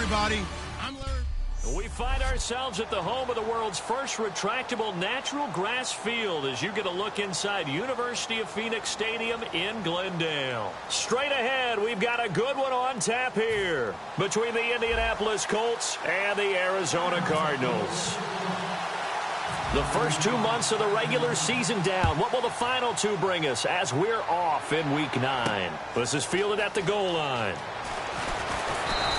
everybody. I'm Larry. We find ourselves at the home of the world's first retractable natural grass field as you get a look inside University of Phoenix Stadium in Glendale. Straight ahead, we've got a good one on tap here between the Indianapolis Colts and the Arizona Cardinals. The first 2 months of the regular season down. What will the final two bring us as we're off in Week 9? This is fielded at the goal line.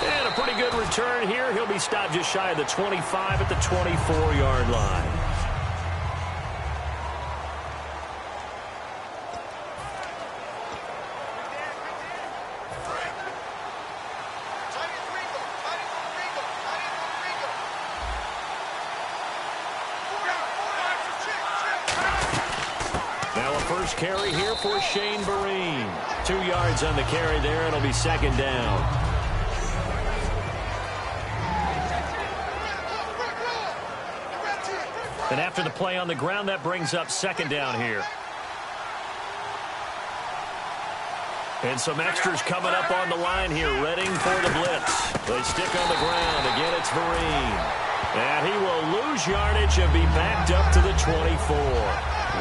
And a pretty good return here. He'll be stopped just shy of the 25 at the 24-yard line. Now a first carry here for Shane Vereen. 2 yards on the carry there. It'll be second down. And after the play on the ground, that brings up second down here. And some extras coming up on the line here, readying for the blitz. They stick on the ground. Again, it's Vereen. And he will lose yardage and be backed up to the 24.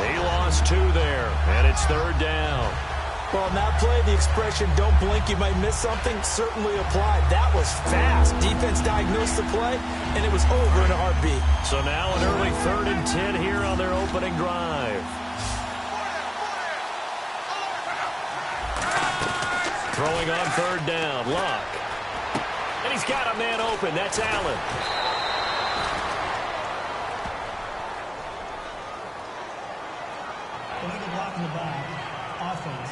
He lost 2 there, and it's third down. Well, on that play, the expression, don't blink, you might miss something, certainly applied. That was fast. Defense diagnosed the play, and it was over in a heartbeat. So now an early 3rd and 10 here on their opening drive. Throwing on third down, Luck. And he's got a man open. That's Allen. Illegal block in the back. Offense.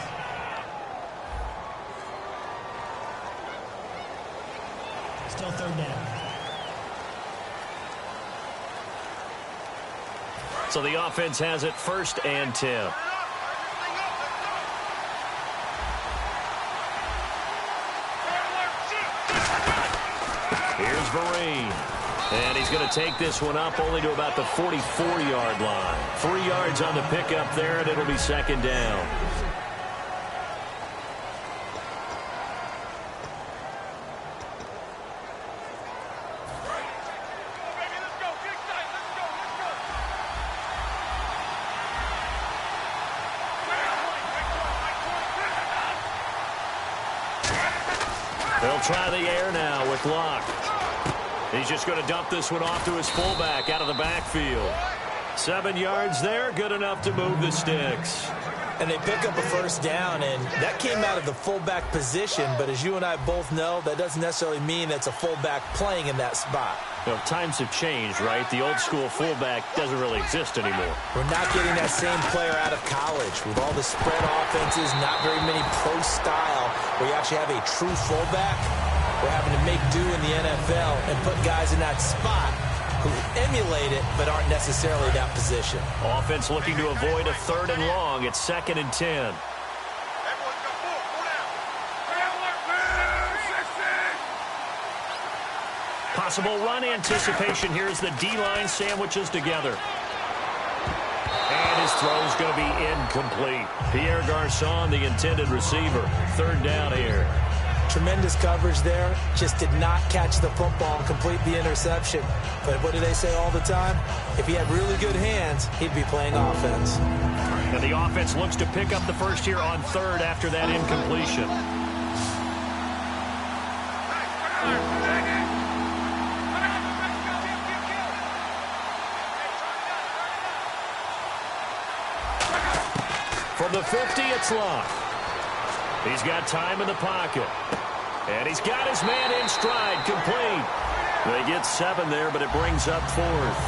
Still third down. So the offense has it 1st and 10. Here's Vereen. And he's going to take this one up only to about the 44-yard line. 3 yards on the pickup there, and it'll be second down. They'll try the air now with Luck. He's just going to dump this one off to his fullback out of the backfield. 7 yards there, good enough to move the sticks. And they pick up a first down, and that came out of the fullback position. But as you and I both know, that doesn't necessarily mean that's a fullback playing in that spot. Well, times have changed, right? The old school fullback doesn't really exist anymore. We're not getting that same player out of college. With all the spread offenses, not very many pro style, where you actually have a true fullback. We're having to make do in the NFL and put guys in that spot who emulate it but aren't necessarily that position. Offense looking to avoid a 3rd and long. It's 2nd and 10. Possible run anticipation here as the D-line sandwiches together. And his throw's going to be incomplete. Pierre Garçon, the intended receiver. 3rd down here. Tremendous coverage there. Just did not catch the football and complete the interception. But what do they say all the time? If he had really good hands, he'd be playing offense. And the offense looks to pick up the first here on 3rd after that incompletion. From the 50, it's Luck. He's got time in the pocket. And he's got his man in stride, complete. They get 7 there, but it brings up 4th.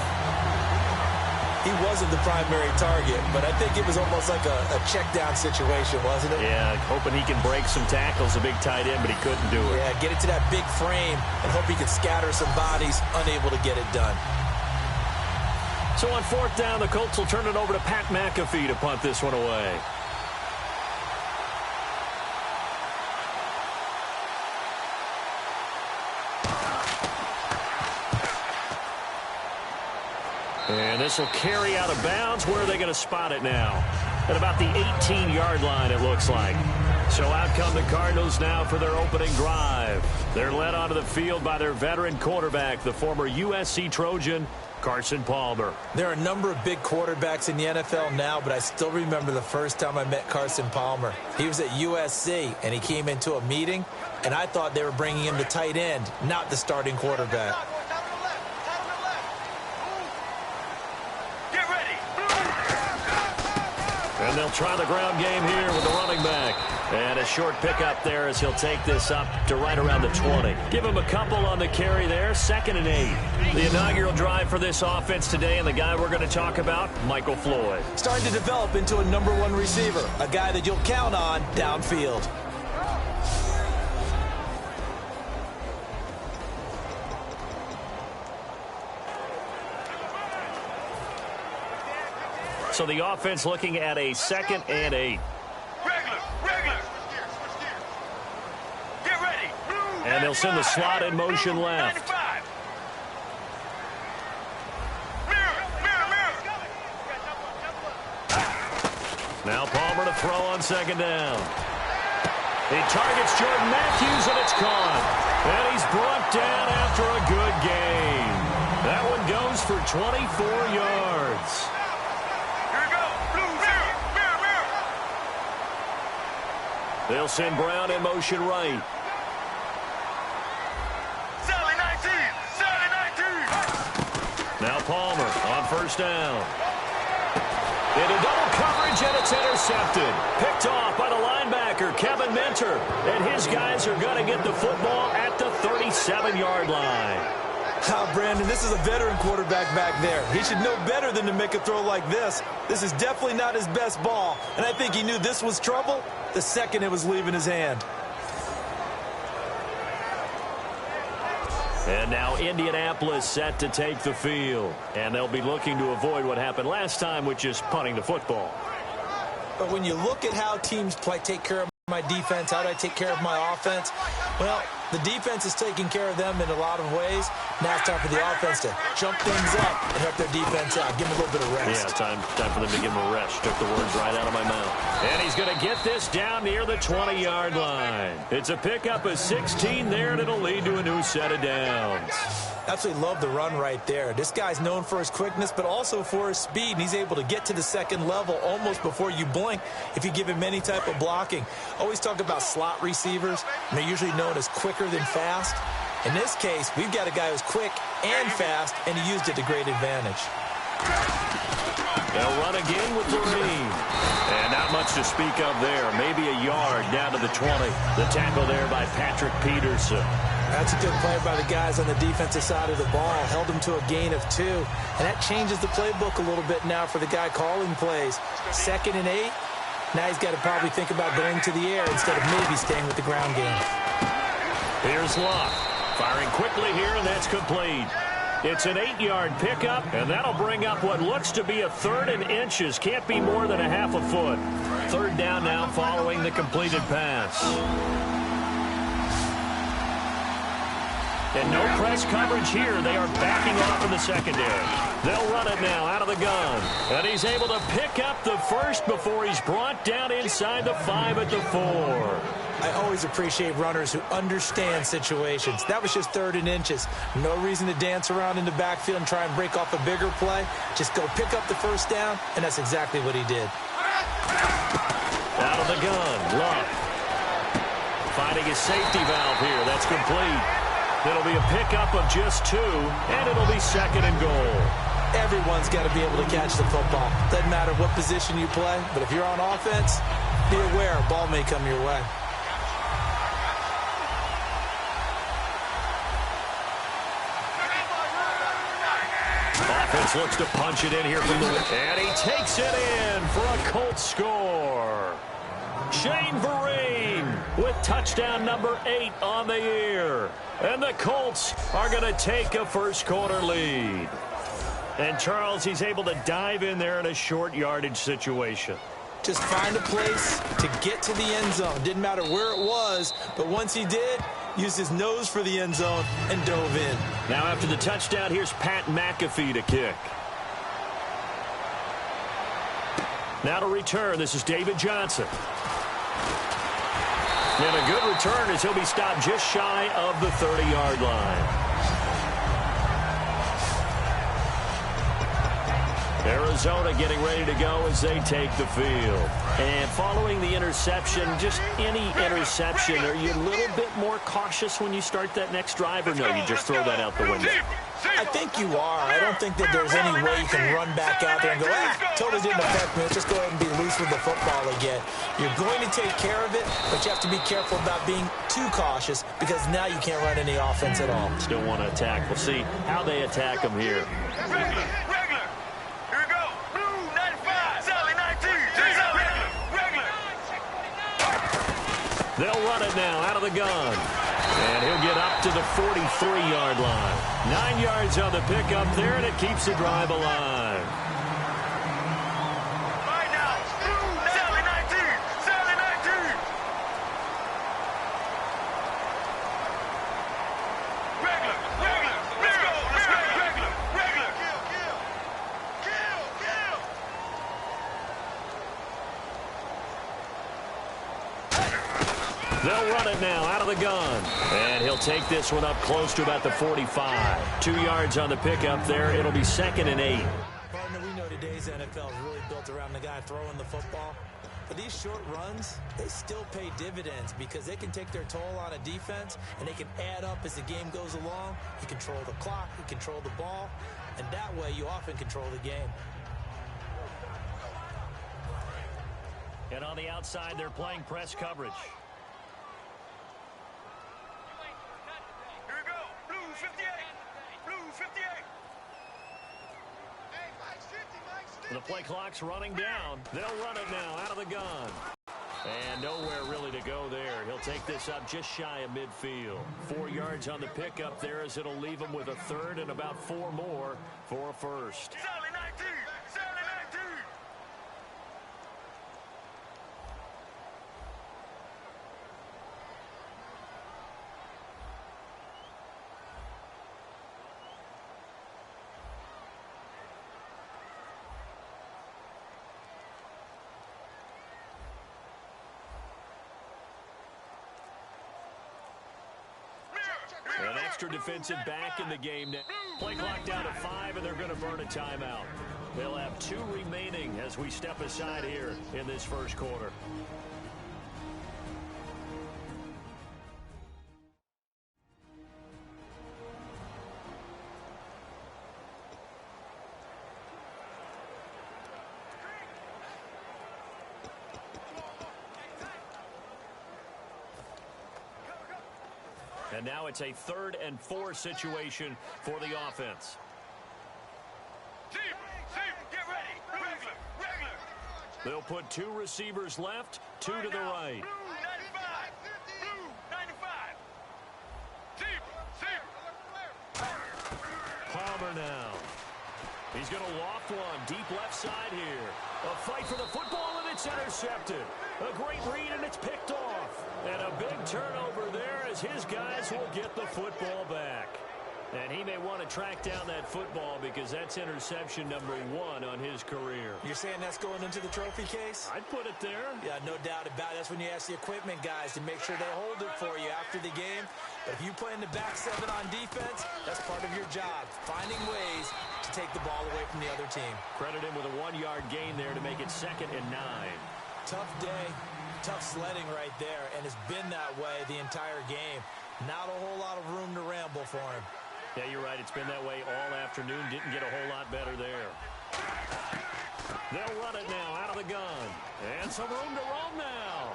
He wasn't the primary target, but I think it was almost like a check-down situation, wasn't it? Yeah, hoping he can break some tackles, a big tight end, but he couldn't do it. Yeah, get it to that big frame and hope he can scatter some bodies, unable to get it done. So on 4th down, the Colts will turn it over to Pat McAfee to punt this one away. And this will carry out of bounds. Where are they going to spot it now? At about the 18-yard line, it looks like. So out come the Cardinals now for their opening drive. They're led onto the field by their veteran quarterback, the former USC Trojan, Carson Palmer. There are a number of big quarterbacks in the NFL now, but I still remember the first time I met Carson Palmer. He was at USC, and he came into a meeting, and I thought they were bringing him the tight end, not the starting quarterback. Get ready. And they'll try the ground game here with the running back. And a short pickup there as he'll take this up to right around the 20. Give him a couple on the carry there, 2nd and 8. The inaugural drive for this offense today, and the guy we're going to talk about, Michael Floyd. Starting to develop into a #1 receiver, a guy that you'll count on downfield. So the offense looking at a 2nd and 8. And they'll send the slot in motion left. Now Palmer to throw on 2nd down. He targets Jordan Matthews, and it's caught. And he's brought down after a good gain. That one goes for 24 yards. They'll send Brown in motion right. Now Palmer on 1st down. Into double coverage, and it's intercepted. Picked off by the linebacker, Kevin Minter. And his guys are going to get the football at the 37-yard line. Brandon, this is a veteran quarterback back there. He should know better than to make a throw like this. This is definitely not his best ball, and I think he knew this was trouble the second it was leaving his hand. And now Indianapolis set to take the field. And they'll be looking to avoid what happened last time, which is punting the football. But when you look at how teams take care of my defense, how do I take care of my offense? Well, the defense is taking care of them in a lot of ways. Now it's time for the offense to jump things up and help their defense out. Give them a little bit of rest. Yeah, time for them to give them a rest. Took the words right out of my mouth. And he's going to get this down near the 20-yard line. It's a pickup of 16 there, and it'll lead to a new set of downs. Absolutely love the run right there. This guy's known for his quickness, but also for his speed, and he's able to get to the 2nd level almost before you blink if you give him any type of blocking. Always talk about slot receivers, and they're usually known as quicker than fast. In this case, we've got a guy who's quick and fast, and he used it to great advantage. They'll run again with Levine. And not much to speak of there. Maybe a yard down to the 20. The tackle there by Patrick Peterson. That's a good play by the guys on the defensive side of the ball. Held them to a gain of 2. And that changes the playbook a little bit now for the guy calling plays. 2nd and 8. Now he's got to probably think about going to the air instead of maybe staying with the ground game. Here's Locke. Firing quickly here, and that's complete. It's an 8-yard pickup, and that'll bring up what looks to be a 3rd and inches. Can't be more than a half a foot. 3rd down now following the completed pass. And no press coverage here. They are backing off in the secondary. They'll run it now out of the gun. And he's able to pick up the first before he's brought down inside the 5 at the 4. I always appreciate runners who understand situations. That was just 3rd and inches. No reason to dance around in the backfield and try and break off a bigger play. Just go pick up the 1st down, and that's exactly what he did. Out of the gun, Love. Finding his safety valve here. That's complete. It'll be a pickup of just 2, and it'll be 2nd and goal. Everyone's got to be able to catch the football. Doesn't matter what position you play, but if you're on offense, be aware a ball may come your way. Offense looks to punch it in here from the... And he takes it in for a Colts score. Shane Vereen with touchdown number 8 on the year. And the Colts are going to take a first-quarter lead. And Charles, he's able to dive in there in a short yardage situation. Just find a place to get to the end zone. Didn't matter where it was, but once he did, used his nose for the end zone and dove in. Now after the touchdown, here's Pat McAfee to kick. Now to return, this is David Johnson. And a good return as he'll be stopped just shy of the 30-yard line. Arizona getting ready to go as they take the field. And following the interception, just any interception, are you a little bit more cautious when you start that next drive, or no, you just throw that out the window? I think you are. I don't think that there's any way you can run back out there and go, totally didn't affect me. Let's just go ahead and be loose with the football again. You're going to take care of it, but you have to be careful about being too cautious because now you can't run any offense at all. Still want to attack. We'll see how they attack them here. They'll run it now out of the gun. And he'll get up to the 43-yard line. 9 yards on the pickup there, and it keeps the drive alive. Right now, Sally 19, Sally 19. Regular. Kill. They'll run it now out of the gun. And he'll take this one up close to about the 45. 2 yards on the pickup there. It'll be 2nd and 8. Partner, we know today's NFL is really built around the guy throwing the football. But these short runs, they still pay dividends because they can take their toll on a defense and they can add up as the game goes along. You control the clock, you control the ball, and that way you often control the game. And on the outside, they're playing press coverage. Here we go. Blue 58. Blue 58. The play clock's running down. They'll run it now out of the gun. And nowhere really to go there. He'll take this up just shy of midfield. 4 yards on the pickup there as it'll leave him with a third and about 4 more for a first. Sally 19. Sally 19. An extra defensive back in the game now. Play clock down to 5, and they're going to burn a timeout. They'll have 2 remaining as we step aside here in this first quarter. And now it's a 3rd and 4 situation for the offense. Deep, get ready. Regular. They'll put 2 receivers left, 2 to the right. Blue 95. Blue 95. Deep. Palmer now. He's going to loft one deep left side here. A fight for the football, and it's intercepted. A great read, and it's picked off. And a big turnover there as his guys will get the football back. And he may want to track down that football because that's interception number 1 on his career. You're saying that's going into the trophy case? I'd put it there. Yeah, no doubt about it. That's when you ask the equipment guys to make sure they hold it for you after the game. But if you play in the back 7 on defense, that's part of your job, finding ways to take the ball away from the other team. Credit him with a 1-yard gain there to make it 2nd and 9. Tough day, tough sledding right there, and it's been that way the entire game. Not a whole lot of room to ramble for him. Yeah, you're right. It's been that way all afternoon. Didn't get a whole lot better there. They'll run it now out of the gun. And some room to roam now.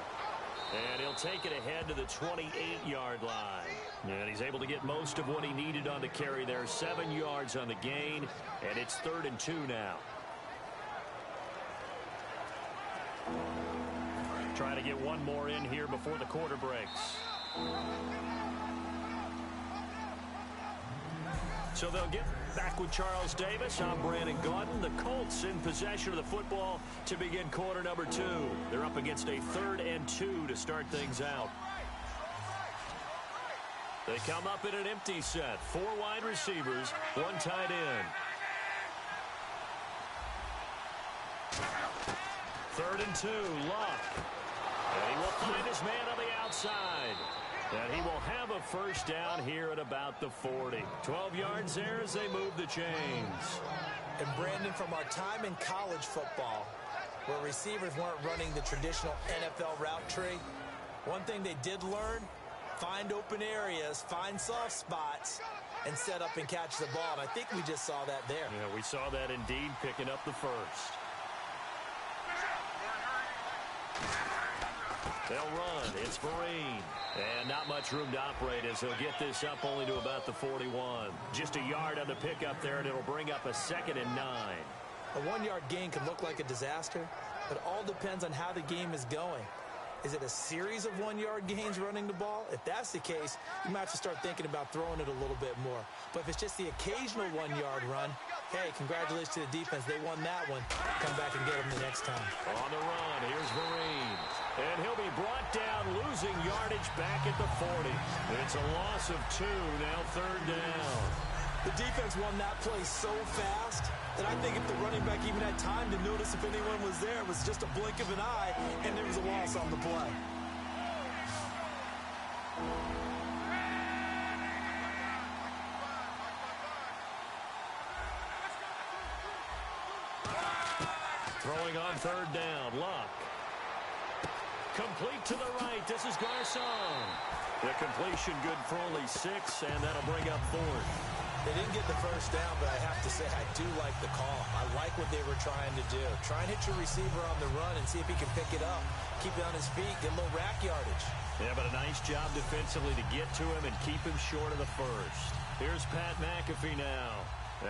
And he'll take it ahead to the 28-yard line. And he's able to get most of what he needed on the carry there. 7 yards on the gain. And it's 3rd and 2 now. Trying to get one more in here before the quarter breaks. So they'll get back with Charles Davis. I'm Brandon Gaudin. The Colts in possession of the football to begin quarter number 2. They're up against a 3rd and 2 to start things out. They come up in an empty set. 4 wide receivers, 1 tight end. 3rd and 2, Luck. And he will find his man on the outside. outside. And he will have a first down here at about the 40. 12 yards there as they move the chains. And Brandon, from our time in college football, where receivers weren't running the traditional NFL route tree, one thing they did learn, find open areas, find soft spots, and set up and catch the ball. And I think we just saw that there. Yeah, we saw that indeed, picking up the first. They'll run. It's Vereen. And not much room to operate as he'll get this up only to about the 41. Just a yard on the pickup there, and it'll bring up a 2nd and 9. A 1-yard gain can look like a disaster, but all depends on how the game is going. Is it a series of 1-yard gains running the ball? If that's the case, you might have to start thinking about throwing it a little bit more. But if it's just the occasional 1-yard run, hey, congratulations to the defense. They won that one. Come back and get them the next time. On the run, here's Vereen. And he'll be brought down, losing yardage back at the 40. It's a loss of 2, now 3rd down. The defense won that play so fast that I think if the running back even had time to notice if anyone was there, it was just a blink of an eye, and there was a loss on the play. Throwing on 3rd down, Luck. Complete to the right. This is Garcon. The completion good for only 6, and that'll bring up 4th. They didn't get the first down, but I have to say I do like the call. I like what they were trying to do. Try and hit your receiver on the run and see if he can pick it up. Keep it on his feet, get a little rack yardage. Yeah, but a nice job defensively to get to him and keep him short of the first. Here's Pat McAfee now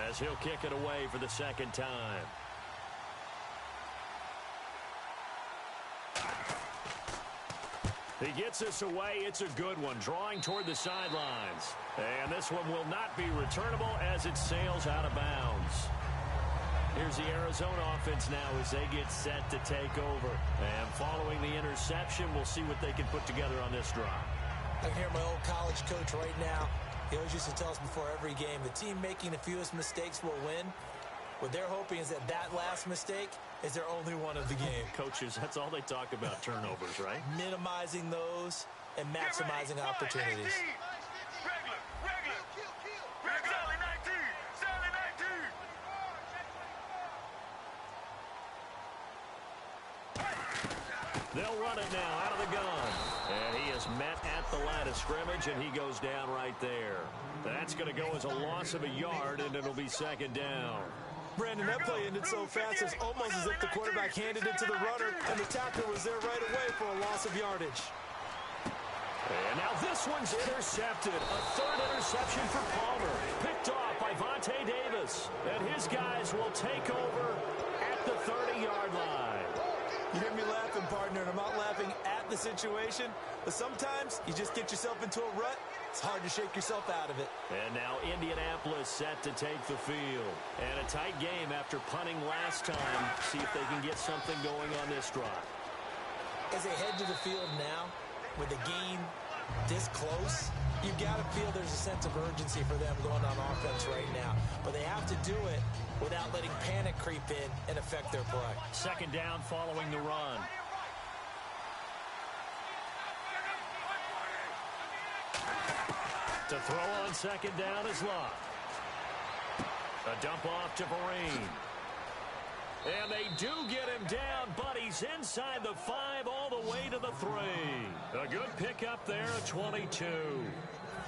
as he'll kick it away for the 2nd time. He gets this away. It's a good one, drawing toward the sidelines. And this one will not be returnable as it sails out of bounds. Here's the Arizona offense now as they get set to take over. And following the interception, we'll see what they can put together on this drive. I can hear my old college coach right now. He always used to tell us before every game, the team making the fewest mistakes will win. What they're hoping is that last mistake is their only one of the game. Coaches, that's all they talk about, turnovers, right? Minimizing those and maximizing opportunities. Regular. Solid 19. They'll run it now out of the gun. And he is met at the line of scrimmage, and he goes down right there. That's going to go as a loss of a yard, and it'll be 2nd down. Brandon, that play ended so fast, it's almost as if the quarterback handed it to the runner, and the tackler was there right away for a loss of yardage. And now this one's intercepted. A 3rd interception for Palmer. Picked off by Vontae Davis. And his guys will take over at the 30-yard line. You hear me laughing, partner, and I'm not laughing at the situation, but sometimes you just get yourself into a rut. It's hard to shake yourself out of it. And now Indianapolis set to take the field. And a tight game after punting last time. See if they can get something going on this drive. As they head to the field now, with the game this close, you've got to feel there's a sense of urgency for them going on offense right now. But they have to do it without letting panic creep in and affect their play. 2nd down following the run. To throw on 2nd down is Luck. A dump off to Vereen. And they do get him down, but he's inside the 5 all the way to the 3. A good pickup there at 22.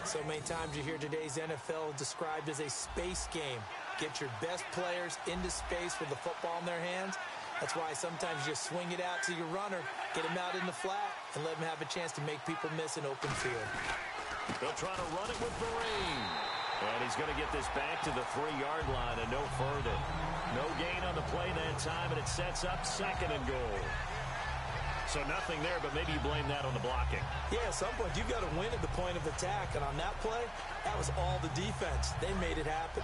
So many times you hear today's NFL described as a space game. Get your best players into space with the football in their hands. That's why sometimes you swing it out to your runner, get him out in the flat, and let him have a chance to make people miss an open field. They'll try to run it with Vereen. And he's going to get this back to the 3-yard line and no further. No gain on the play that time, and it sets up 2nd and goal. So nothing there, but maybe you blame that on the blocking. Yeah, at some point, you've got to win at the point of attack. And on that play, that was all the defense. They made it happen.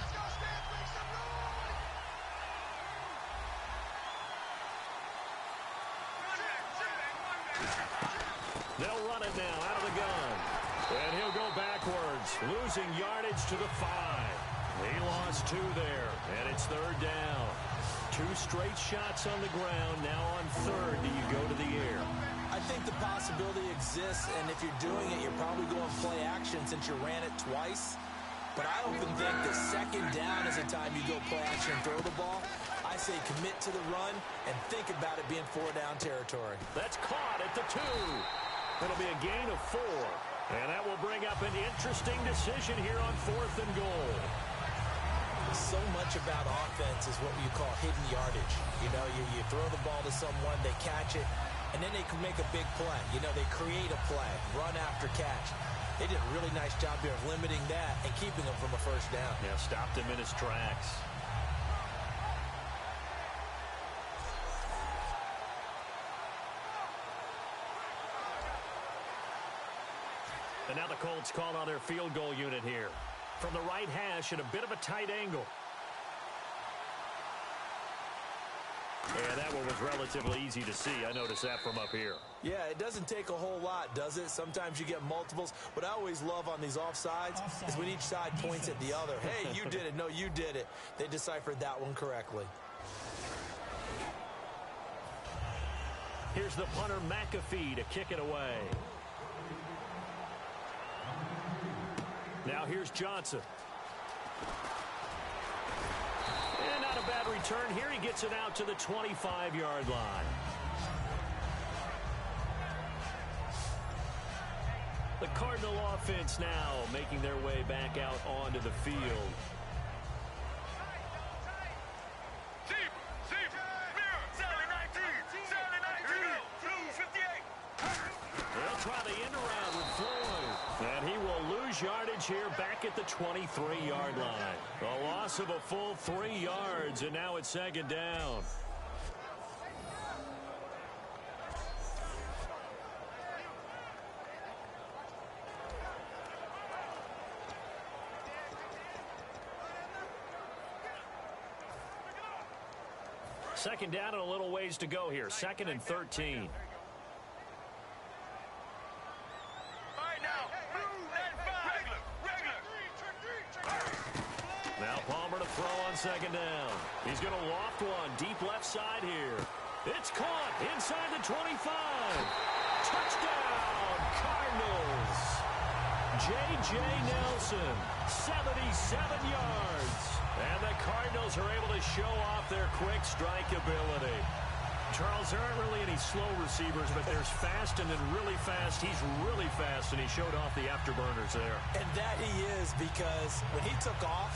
They'll run it now out of the gun. And he'll go backwards, losing yardage to the 5. He lost 2 there, and it's 3rd down. 2 straight shots on the ground. Now on 3rd, do you go to the air? I think the possibility exists, and if you're doing it, you're probably going play action since you ran it twice. But I often think that second down is the time you go play action and throw the ball. I say commit to the run and think about it being 4-down territory. That's caught at the 2. It'll be a gain of 4. And that will bring up an interesting decision here on 4th and goal. So much about offense is what you call hidden yardage. You know, you throw the ball to someone, they catch it, and then they can make a big play. You know, they create a play, run after catch. They did a really nice job here of limiting that and keeping him from a first down. Yeah, stopped him in his tracks. And now the Colts call on their field goal unit here. From the right hash at a bit of a tight angle. Yeah, that one was relatively easy to see. I noticed that from up here. Yeah, it doesn't take a whole lot, does it? Sometimes you get multiples. What I always love on these offsides is when each side points at the other. Hey, you did it. No, you did it. They deciphered that one correctly. Here's the punter, McAfee, to kick it away. Now here's Johnson. And not a bad return here. He gets it out to the 25-yard line. The Cardinal offense now making their way back out onto the field. They'll try the end around with Floyd. And he will lose yardage here back at the 23-yard line. A loss of a full 3 yards, and now it's second down. Second down and a little ways to go here. 2nd and 13. Now Palmer to throw on second down. He's going to loft one deep left side here. It's caught inside the 25. Touchdown, Cardinals. J.J. Nelson, 77 yards. And the Cardinals are able to show off their quick strike ability. Charles, there aren't really any slow receivers, but there's fast and then really fast. He's really fast, and he showed off the afterburners there. And that he is, because when he took off,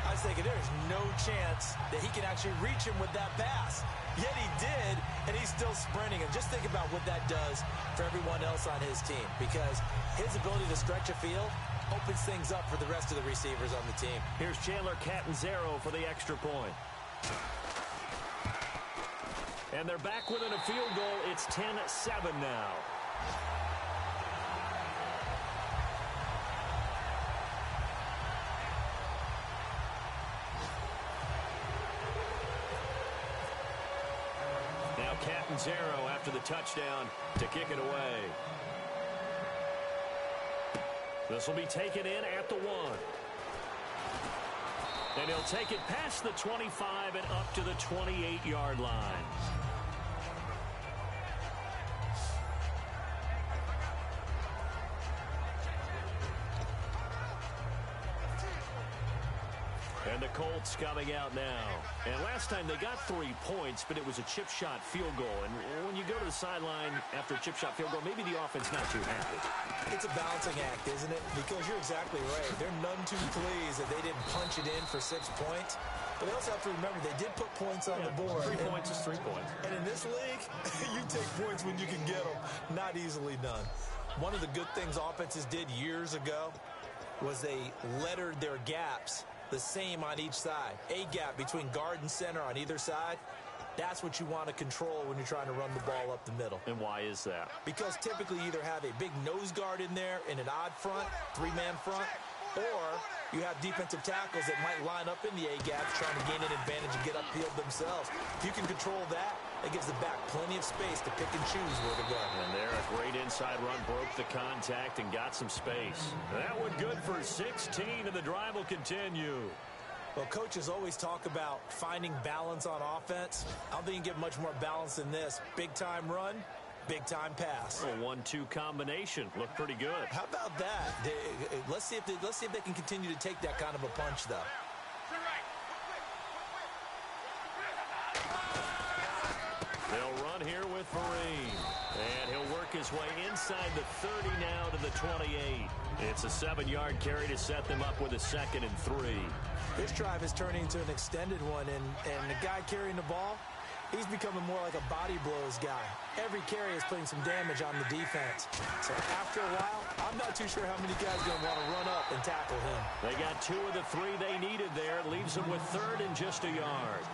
I was thinking there's no chance that he can actually reach him with that pass. Yet he did, and he's still sprinting. And just think about what that does for everyone else on his team, because his ability to stretch a field opens things up for the rest of the receivers on the team. Here's Chandler Catanzaro for the extra point. And they're back within a field goal. It's 10-7 now. Now Catanzaro after the touchdown to kick it away. This will be taken in at the 1. And he'll take it past the 25 and up to the 28-yard line. And the Colts coming out now. And last time they got 3 points, but it was a chip shot field goal. And when you go to the sideline after a chip shot field goal, maybe the offense not too happy. It's a balancing act, isn't it? Because you're exactly right. They're none too pleased that they didn't punch it in for 6 points. But they also have to remember they did put points on the board. 3 points is 3 points. And in this league, you take points when you can get them. Not easily done. One of the good things offenses did years ago was they lettered their gaps the same on each side. A gap between guard and center on either side. That's what you want to control when you're trying to run the ball up the middle. And why is that? Because typically you either have a big nose guard in there in an odd front, 3-man front, or you have defensive tackles that might line up in the A-gaps trying to gain an advantage and get upfield themselves. If you can control that, it gives the back plenty of space to pick and choose where to go. And there, a great inside run, broke the contact and got some space. That one good for 16, and the drive will continue. Well, coaches always talk about finding balance on offense. I don't think you can get much more balance than this. Big-time run, Big-time pass. A 1-2 combination. Looked pretty good. How about that? Let's see if they can continue to take that kind of a punch, though. They'll run here with Vereen. And he'll work his way inside the 30 now to the 28. It's a 7-yard carry to set them up with a 2nd and 3. This drive is turning into an extended one, and the guy carrying the ball, he's becoming more like a body blows guy. Every carry is putting some damage on the defense. So after a while, I'm not too sure how many guys are going to want to run up and tackle him. They got 2 of the 3 they needed there. It leaves them with 3rd and just a yard.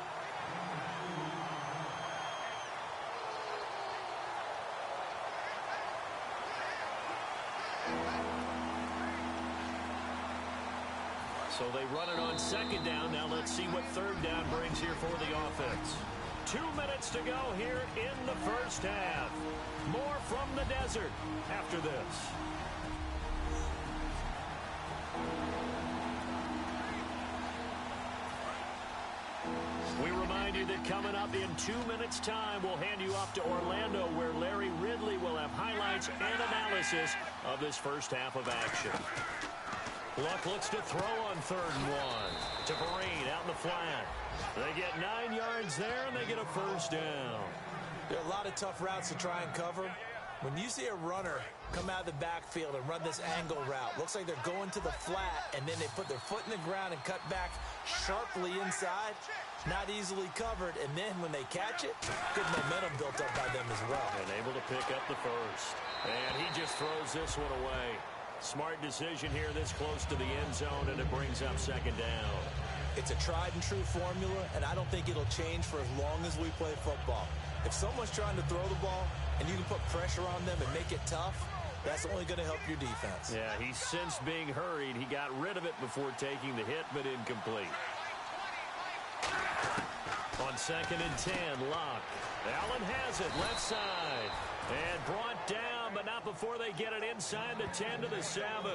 So they run it on 2nd down. Now let's see what 3rd down brings here for the offense. 2 minutes to go here in the first half. More from the desert after this. We remind you that coming up in 2 minutes' time, we'll hand you off to Orlando, where Larry Ridley will have highlights and analysis of this first half of action. Luck looks to throw on 3rd and 1. To Vereen out in the flat. They get 9 yards there, and they get a first down. There are a lot of tough routes to try and cover. When you see a runner come out of the backfield and run this angle route, looks like they're going to the flat, and then they put their foot in the ground and cut back sharply inside. Not easily covered, and then when they catch it, good momentum built up by them as well. And able to pick up the first. And he just throws this one away. Smart decision here this close to the end zone, and it brings up 2nd down. It's a tried-and-true formula, and I don't think it'll change for as long as we play football. If someone's trying to throw the ball and you can put pressure on them and make it tough, that's only going to help your defense. Yeah, he sensed being hurried. He got rid of it before taking the hit, but incomplete. On 2nd and 10, Locke. Allen has it, left side. And brought down, but not before they get it inside the 10 to the 7.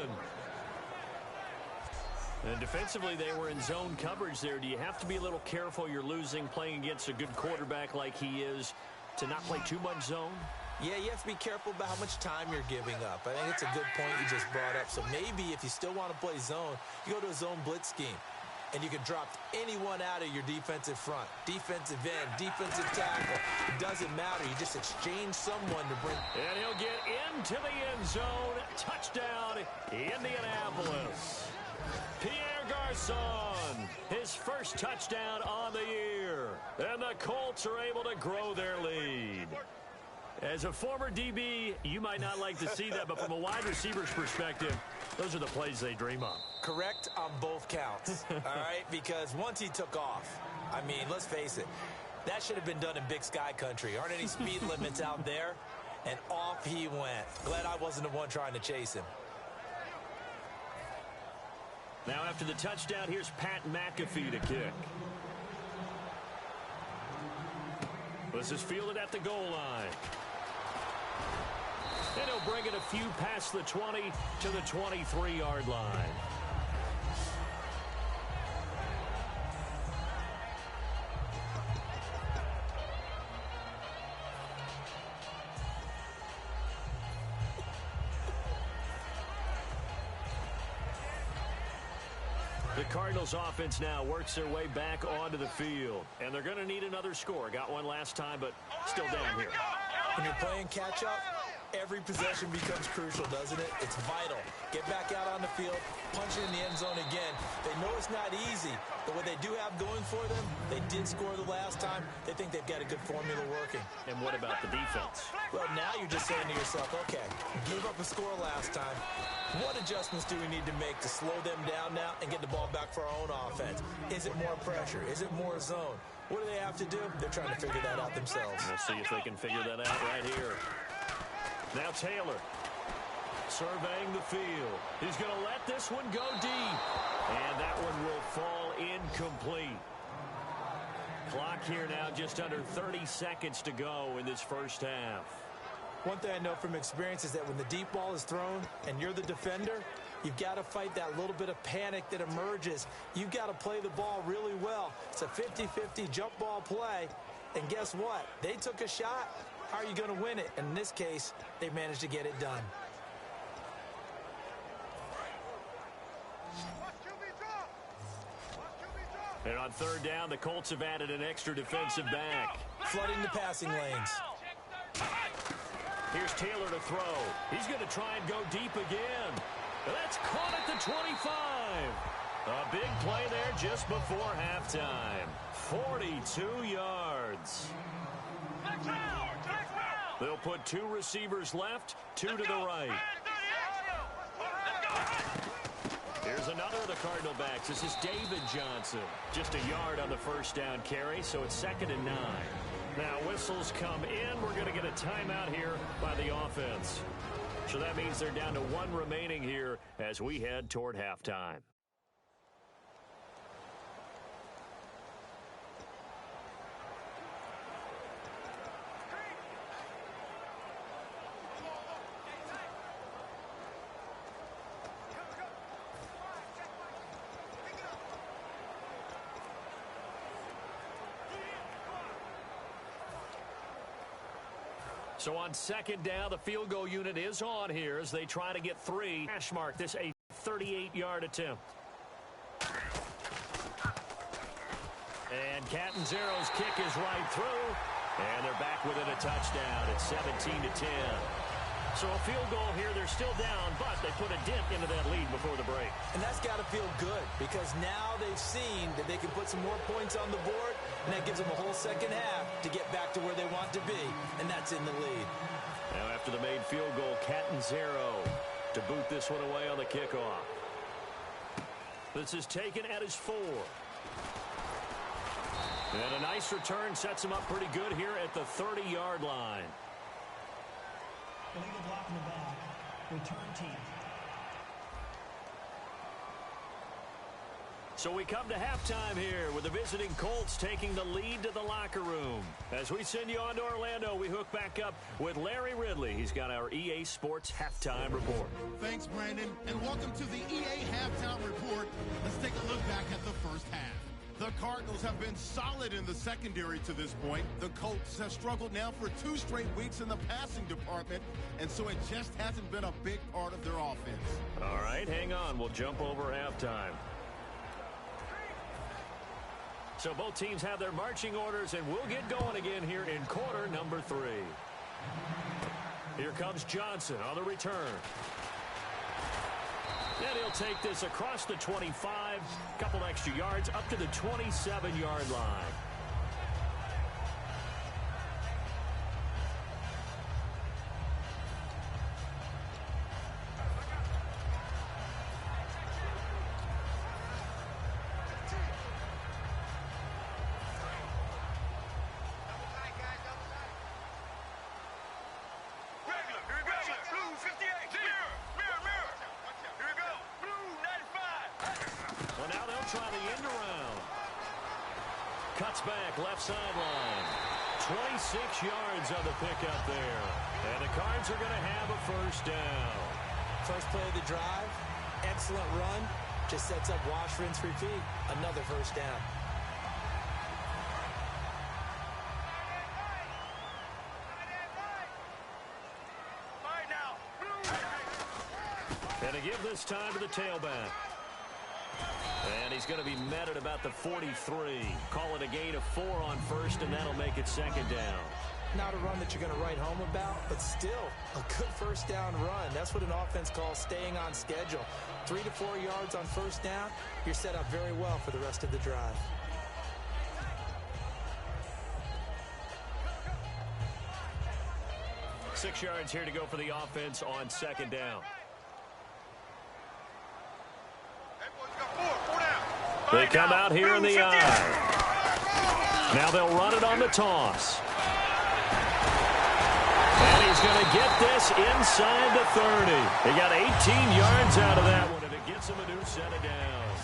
And defensively, they were in zone coverage there. Do you have to be a little careful you're losing playing against a good quarterback like he is to not play too much zone? Yeah, you have to be careful about how much time you're giving up. I think it's a good point you just brought up. So maybe if you still want to play zone, you go to a zone blitz scheme. And you can drop anyone out of your defensive front. Defensive end, defensive tackle. It doesn't matter. You just exchange someone to bring. And he'll get into the end zone. Touchdown, Indianapolis. Pierre Garçon, his first touchdown on the year. And the Colts are able to grow their lead. As a former DB, you might not like to see that, but from a wide receiver's perspective, those are the plays they dream of. Correct on both counts, all right? Because once he took off, I mean, let's face it, that should have been done in Big Sky country. Aren't any speed limits out there? And off he went. Glad I wasn't the one trying to chase him. Now after the touchdown, here's Pat McAfee to kick. This is fielded at the goal line. And he'll bring it a few past the 20 to the 23-yard line. The Cardinals offense now works their way back onto the field. And they're going to need another score. Got one last time, but still down here. When you're playing catch-up, every possession becomes crucial, doesn't it? It's vital. Get back out on the field, punch it in the end zone again. They know it's not easy, but what they do have going for them, they did score the last time. They think they've got a good formula working. And what about the defense? Well, now you're just saying to yourself, okay, gave up a score last time. What adjustments do we need to make to slow them down now and get the ball back for our own offense? Is it more pressure? Is it more zone? What do they have to do? They're trying to figure that out themselves. We'll see if they can figure that out right here. Now Taylor surveying the field. He's going to let this one go deep. And that one will fall incomplete. Clock here now, just under 30 seconds to go in this first half. One thing I know from experience is that when the deep ball is thrown and you're the defender, you've got to fight that little bit of panic that emerges. You've got to play the ball really well. It's a 50-50 jump ball play. And guess what? They took a shot. How are you going to win it? And in this case, they managed to get it done. And on third down, the Colts have added an extra defensive back. Flooding the passing lanes. Here's Taylor to throw. He's going to try and go deep again. That's caught at the 25. A big play there just before halftime. 42 yards. They'll put 2 receivers left, 2 to the right. Here's another of the Cardinal backs. This is David Johnson. Just a yard on the first down carry, so it's 2nd and 9. Now whistles come in. We're going to get a timeout here by the offense. So that means they're down to 1 remaining here as we head toward halftime. So on 2nd down, the field goal unit is on here as they try to get 3. Hash mark, this a 38-yard attempt. And Catanzaro's kick is right through. And they're back within a touchdown. It's 17-10. So a field goal here, they're still down, but they put a dent into that lead before the break. And that's got to feel good because now they've seen that they can put some more points on the board, and that gives them a whole second half to get back to where they want to be, and that's in the lead. Now after the made field goal, Catanzaro to boot this one away on the kickoff. This is taken at his 4. And a nice return sets him up pretty good here at the 30-yard line. Illegal block in the back. Return team. So we come to halftime here with the visiting Colts taking the lead to the locker room. As we send you on to Orlando, we hook back up with Larry Ridley. He's got our EA Sports Halftime Report. Thanks, Brandon, and welcome to the EA Halftime Report. Let's take a look back at the first half. The Cardinals have been solid in the secondary to this point. The Colts have struggled now for 2 straight weeks in the passing department, and so it just hasn't been a big part of their offense. All right, hang on. We'll jump over halftime. So both teams have their marching orders, and we'll get going again here in quarter number 3. Here comes Johnson on the return. And he'll take this across the 25, couple extra yards, up to the 27-yard line. Try the end around. Cuts back, left sideline. 26 yards on the pickup there. And the Cards are going to have a first down. First play of the drive, excellent run. Just sets up wash, rinse, repeat. Another first down. And to give this time to the tailback. And he's going to be met at about the 43. Call it a gain of 4 on first, and that'll make it 2nd down. Not a run that you're going to write home about, but still a good first down run. That's what an offense calls staying on schedule. 3 to 4 yards on first down, you're set up very well for the rest of the drive. Six yards here to go for the offense on 2nd down. They come out here in the eye. Now they'll run it on the toss. And he's going to get this inside the 30. They got 18 yards out of that one, and it gets him a new set of downs.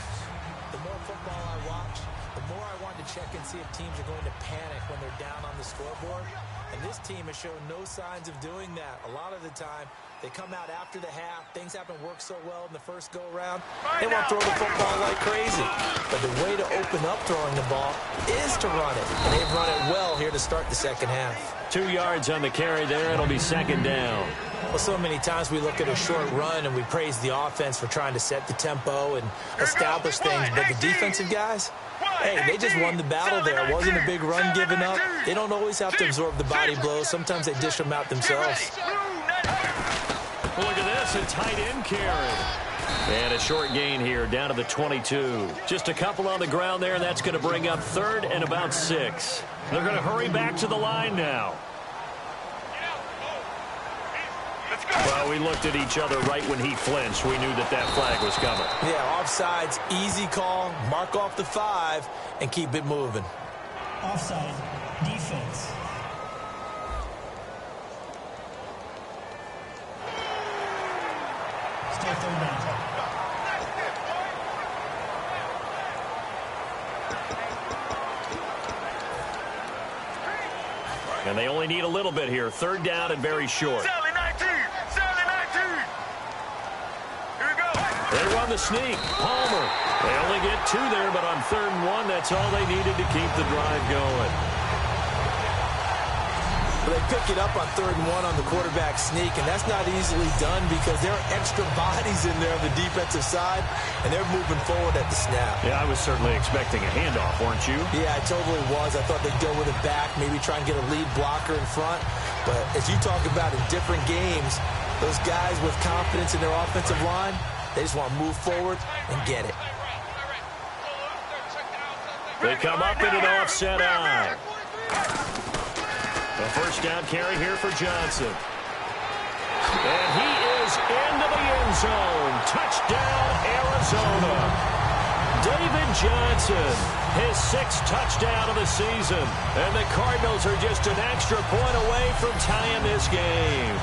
The more football I watch, the more I want to check and see if teams are going to panic when they're down on the scoreboard. And this team has shown no signs of doing that. A lot of the time, they come out after the half. Things haven't worked so well in the first go-around. They want to throw the football like crazy. But the way to open up throwing the ball is to run it. And they've run it well here to start the second half. 2 yards on the carry there. It'll be second down. Well, so many times we look at a short run and we praise the offense for trying to set the tempo and establish things. But the defensive guys, hey, they just won the battle there. It wasn't a big run given up. They don't always have to absorb the body blows. Sometimes they dish them out themselves. Look at this, a tight end carry. And a short gain here, down to the 22. Just a couple on the ground there, and that's going to bring up 3rd and about 6. They're going to hurry back to the line now. Well, we looked at each other right when he flinched. We knew that that flag was coming. Yeah, offsides, easy call. Mark off the 5 and keep it moving. Offside, defense. Still 3rd down. And they only need a little bit here. 3rd down and very short. They run the sneak. Palmer. They only get 2 there, but on 3rd and 1, that's all they needed to keep the drive going. They pick it up on 3rd and 1 on the quarterback sneak, and that's not easily done because there are extra bodies in there on the defensive side, and they're moving forward at the snap. Yeah, I was certainly expecting a handoff, weren't you? Yeah, I totally was. I thought they'd go with it back, maybe try and get a lead blocker in front. But as you talk about in different games, those guys with confidence in their offensive line, they just want to move forward and get it. They come up in an offset eye. A 1st down carry here for Johnson. And he is into the end zone. Touchdown, Arizona. David Johnson, his 6th touchdown of the season. And the Cardinals are just an extra point away from tying this game.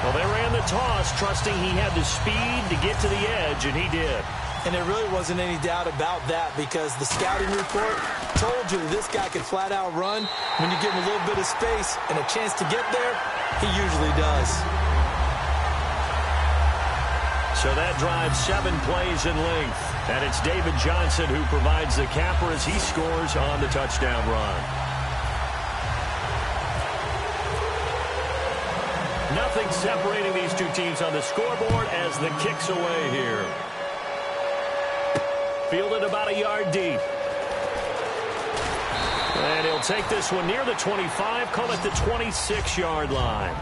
Well, they ran the toss, trusting he had the speed to get to the edge, and he did. And there really wasn't any doubt about that because the scouting report told you that this guy could flat out run. When you give him a little bit of space and a chance to get there, he usually does. So that drives 7 plays in length. And it's David Johnson who provides the capper as he scores on the touchdown run. Nothing separating these two teams on the scoreboard as the kick's away here. Fielded about a yard deep. And he'll take this one near the 25, call it the 26-yard line.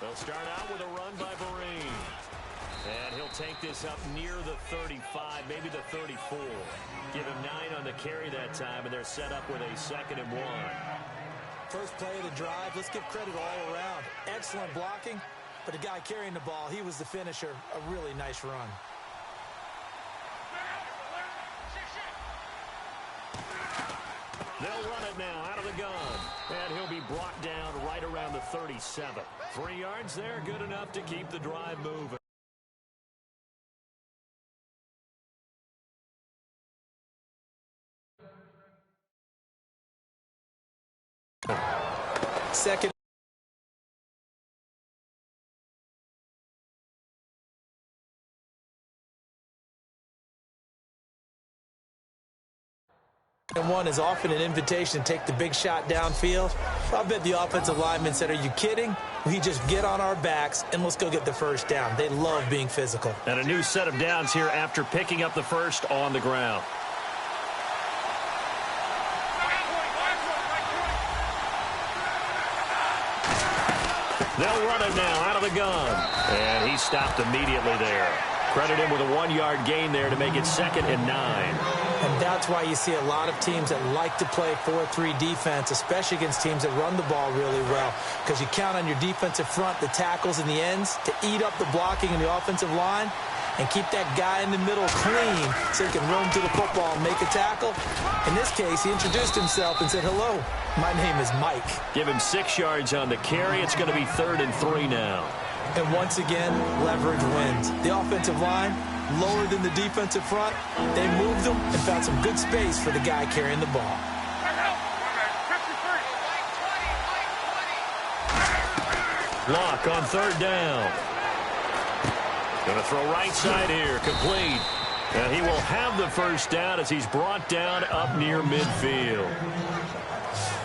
They'll start out with a run by Vereen. And he'll take this up near the 35, maybe the 34. Give him 9 on the carry that time, and they're set up with a 2nd and 1. First play of the drive, let's give credit all around. Excellent blocking, but the guy carrying the ball, he was the finisher. A really nice run. They'll run it now out of the gun. And he'll be brought down right around the 37. 3 yards there, good enough to keep the drive moving. Second. And 1 is often an invitation to take the big shot downfield. I bet the offensive lineman said, are you kidding? We just get on our backs and let's go get the 1st down. They love being physical. And a new set of downs here after picking up the 1st on the ground. They'll run it now out of the gun. And he stopped immediately there. Credit him with a 1-yard gain there to make it 2nd and 9. And that's why you see a lot of teams that like to play 4-3 defense, especially against teams that run the ball really well, because you count on your defensive front, the tackles and the ends, to eat up the blocking in the offensive line and keep that guy in the middle clean so he can run to the football and make a tackle. In this case, he introduced himself and said, hello, my name is Mike. Give him 6 yards on the carry. It's going to be 3rd and 3 now. And once again, leverage wins. The offensive line, lower than the defensive front. They moved them and found some good space for the guy carrying the ball. Block on third down. Going to throw right side here, complete. And he will have the first down as he's brought down up near midfield.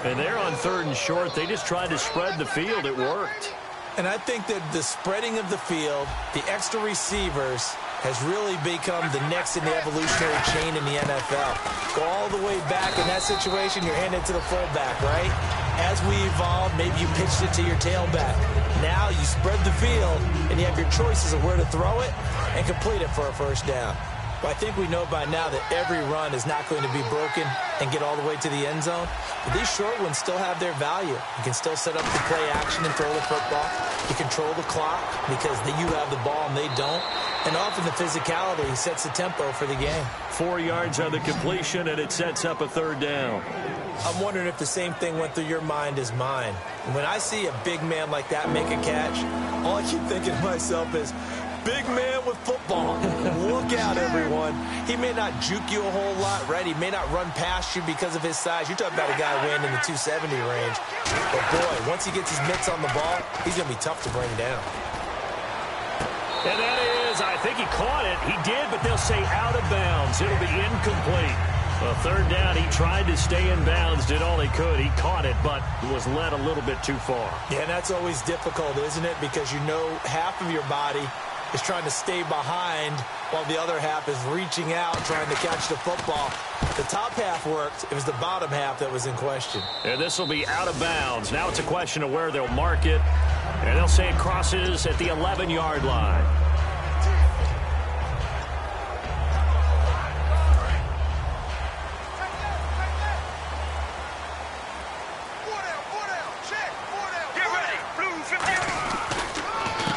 And they're on third and short. They just tried to spread the field. It worked. And I think that the spreading of the field, the extra receivers, has really become the next in the evolutionary chain in the NFL. Go all the way back in that situation, you're handed to the fullback, right? As we evolve, maybe you pitched it to your tailback. Now you spread the field, and you have your choices of where to throw it and complete it for a first down. But I think we know by now that every run is not going to be broken and get all the way to the end zone. But these short ones still have their value. You can still set up the play action and throw the football. You control the clock because you have the ball and they don't. And often the physicality sets the tempo for the game. 4 yards on the completion, and it sets up a third down. I'm wondering if the same thing went through your mind as mine. When I see a big man like that make a catch, all I keep thinking to myself is, big man with football. Look out, everyone. He may not juke you a whole lot, right? He may not run past you because of his size. You're talking about a guy weighing in the 270 range. But, boy, once he gets his mitts on the ball, he's going to be tough to bring down. And that is, I think he caught it. He did, but they'll say out of bounds. It'll be incomplete. A third down, he tried to stay in bounds, did all he could. He caught it, but was led a little bit too far. Yeah, and that's always difficult, isn't it? Because you know half of your body is trying to stay behind while the other half is reaching out, trying to catch the football. The top half worked. It was the bottom half that was in question. And this will be out of bounds. Now it's a question of where they'll mark it. And they'll say it crosses at the 11-yard line.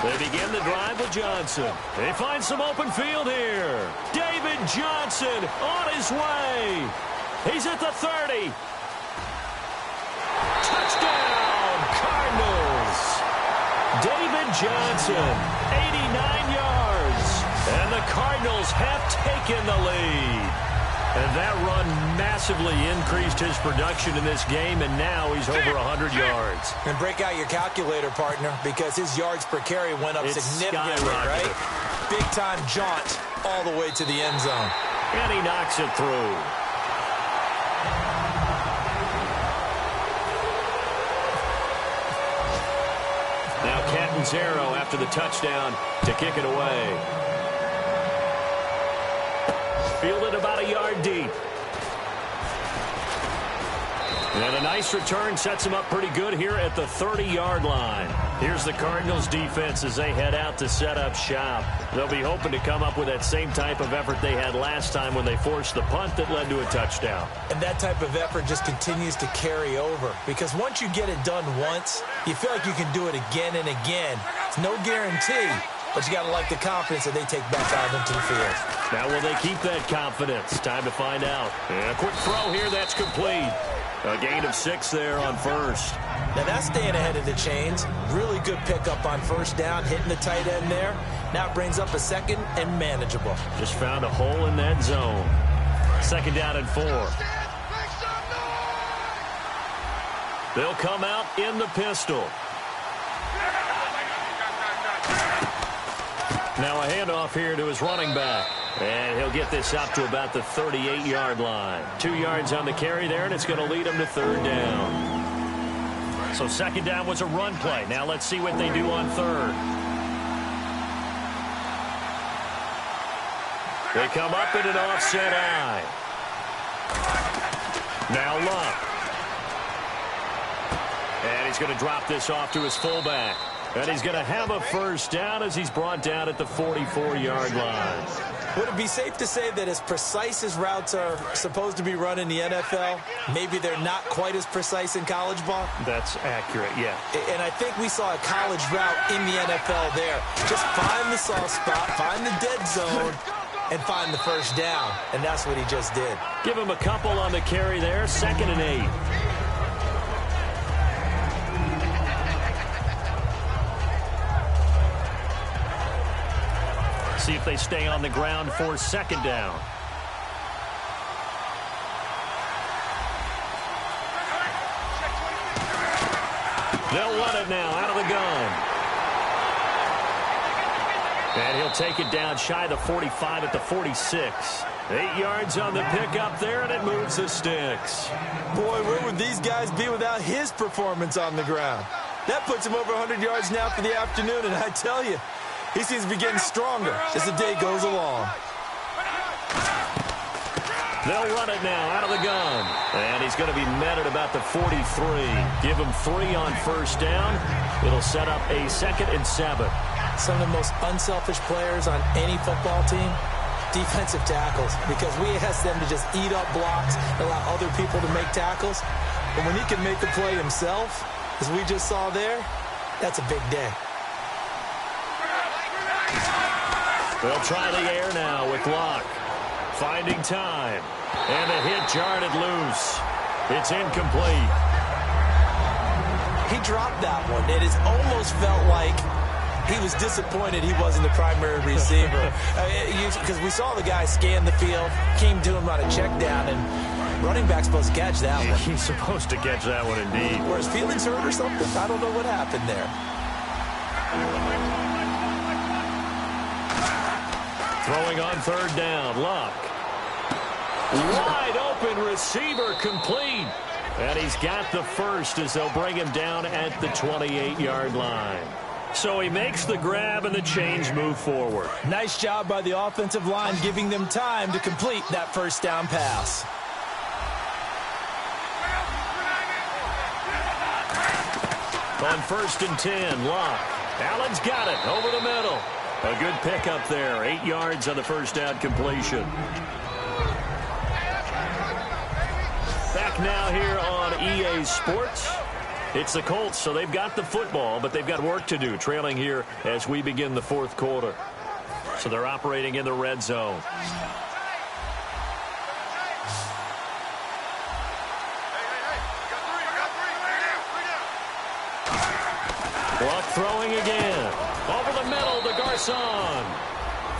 They begin the drive with Johnson. They find some open field here. David Johnson on his way. He's at the 30. Touchdown, Cardinals. David Johnson, 89 yards. And the Cardinals have taken the lead. And that run massively increased his production in this game, and now he's over 100 yards. And break out your calculator, partner, because his yards per carry went up significantly, right? Big-time jaunt all the way to the end zone. And he knocks it through. Now Catanzaro after the touchdown to kick it away. Fielded about a yard deep. And a nice return sets him up pretty good here at the 30-yard line. Here's the Cardinals defense as they head out to set up shop. They'll be hoping to come up with that same type of effort they had last time when they forced the punt that led to a touchdown. And that type of effort just continues to carry over. Because once you get it done once, you feel like you can do it again and again. It's no guarantee, but you got to like the confidence that they take back out into the field. Now will they keep that confidence? Time to find out. And a quick throw here, that's complete. A gain of 6 there on first. Now that's staying ahead of the chains. Really good pickup on first down, hitting the tight end there. Now it brings up a second and manageable. Just found a hole in that zone. Second down and 4. They'll come out in the pistol. Now a handoff here to his running back. And he'll get this up to about the 38-yard line. 2 yards on the carry there, and it's going to lead him to third down. So second down was a run play. Now let's see what they do on third. They come up in an offset eye. Now Luck. And he's going to drop this off to his fullback. And he's going to have a first down as he's brought down at the 44-yard line. Would it be safe to say that as precise as routes are supposed to be run in the NFL, maybe they're not quite as precise in college ball? That's accurate, yeah. And I think we saw a college route in the NFL there. Just find the soft spot, find the dead zone, and find the first down. And that's what he just did. Give him a couple on the carry there, 2nd and 8. See if they stay on the ground for second down. They'll run it now out of the gun. And he'll take it down shy of the 45 at the 46. 8 yards on the pickup there, and it moves the sticks. Boy, where would these guys be without his performance on the ground? That puts him over 100 yards now for the afternoon, and I tell you, he seems to be getting stronger as the day goes along. They'll run it now out of the gun. And he's going to be met at about the 43. Give him 3 on first down. It'll set up a 2nd and 7. Some of the most unselfish players on any football team, defensive tackles, because we ask them to just eat up blocks and allow other people to make tackles. But when he can make a play himself, as we just saw there, that's a big day. They'll try the air now with Locke. Finding time. And the hit jarred it loose. It's incomplete. He dropped that one. It has almost felt like he was disappointed he wasn't the primary receiver. Because we saw the guy scan the field, came to him on a check down, and running back's supposed to catch that one. He's supposed to catch that one indeed. Were his feelings hurt or something? I don't know what happened there. Throwing on third down, Luck. Wide open receiver complete. And he's got the first as they'll bring him down at the 28-yard line. So he makes the grab and the change move forward. Nice job by the offensive line giving them time to complete that first down pass. On 1st and 10, Locke. Allen's got it over the middle. A good pickup there. 8 yards on the first down completion. Back now here on EA Sports. It's the Colts, so they've got the football, but they've got work to do, trailing here as we begin the 4th quarter. So they're operating in the red zone. Luck throwing again. Over the middle to Garcon.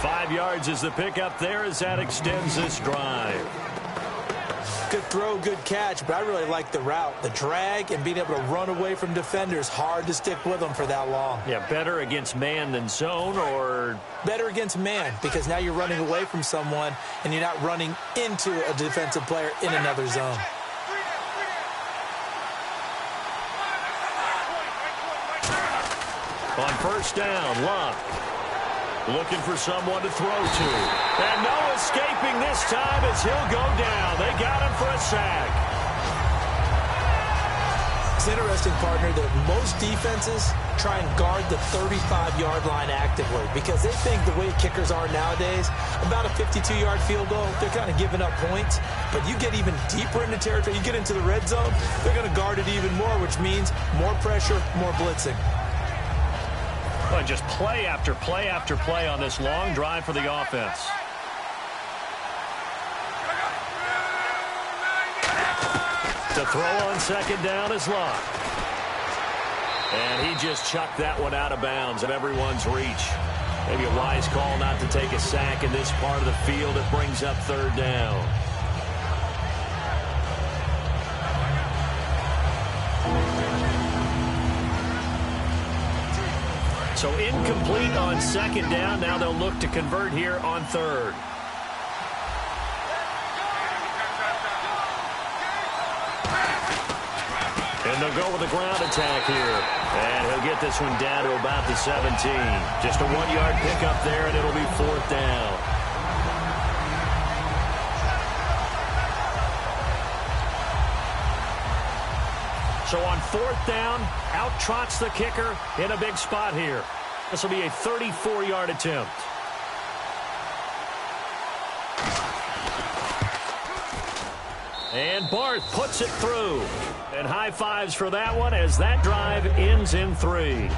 5 yards is the pickup there as that extends this drive. Good throw, good catch, but I really like the route. The drag and being able to run away from defenders, hard to stick with them for that long. Yeah, better against man than zone, or? Better against man, because now you're running away from someone and you're not running into a defensive player in another zone. On first down, Luck. Looking for someone to throw to. And no escaping this time as he'll go down. They got him for a sack. It's interesting, partner, that most defenses try and guard the 35-yard line actively because they think the way kickers are nowadays, about a 52-yard field goal, they're kind of giving up points. But you get even deeper into territory, you get into the red zone, they're going to guard it even more, which means more pressure, more blitzing. Well, just play after play after play on this long drive for the offense. The throw on second down is Luck. And he just chucked that one out of bounds of everyone's reach. Maybe a wise call not to take a sack in this part of the field. It brings up third down. So incomplete on second down. Now they'll look to convert here on third. And they'll go with a ground attack here. And he'll get this one down to about the 17. Just a 1-yard pickup there, and it'll be fourth down. So on fourth down, out trots the kicker in a big spot here. This will be a 34-yard attempt. And Barth puts it through. And high fives for that one as that drive ends in 3.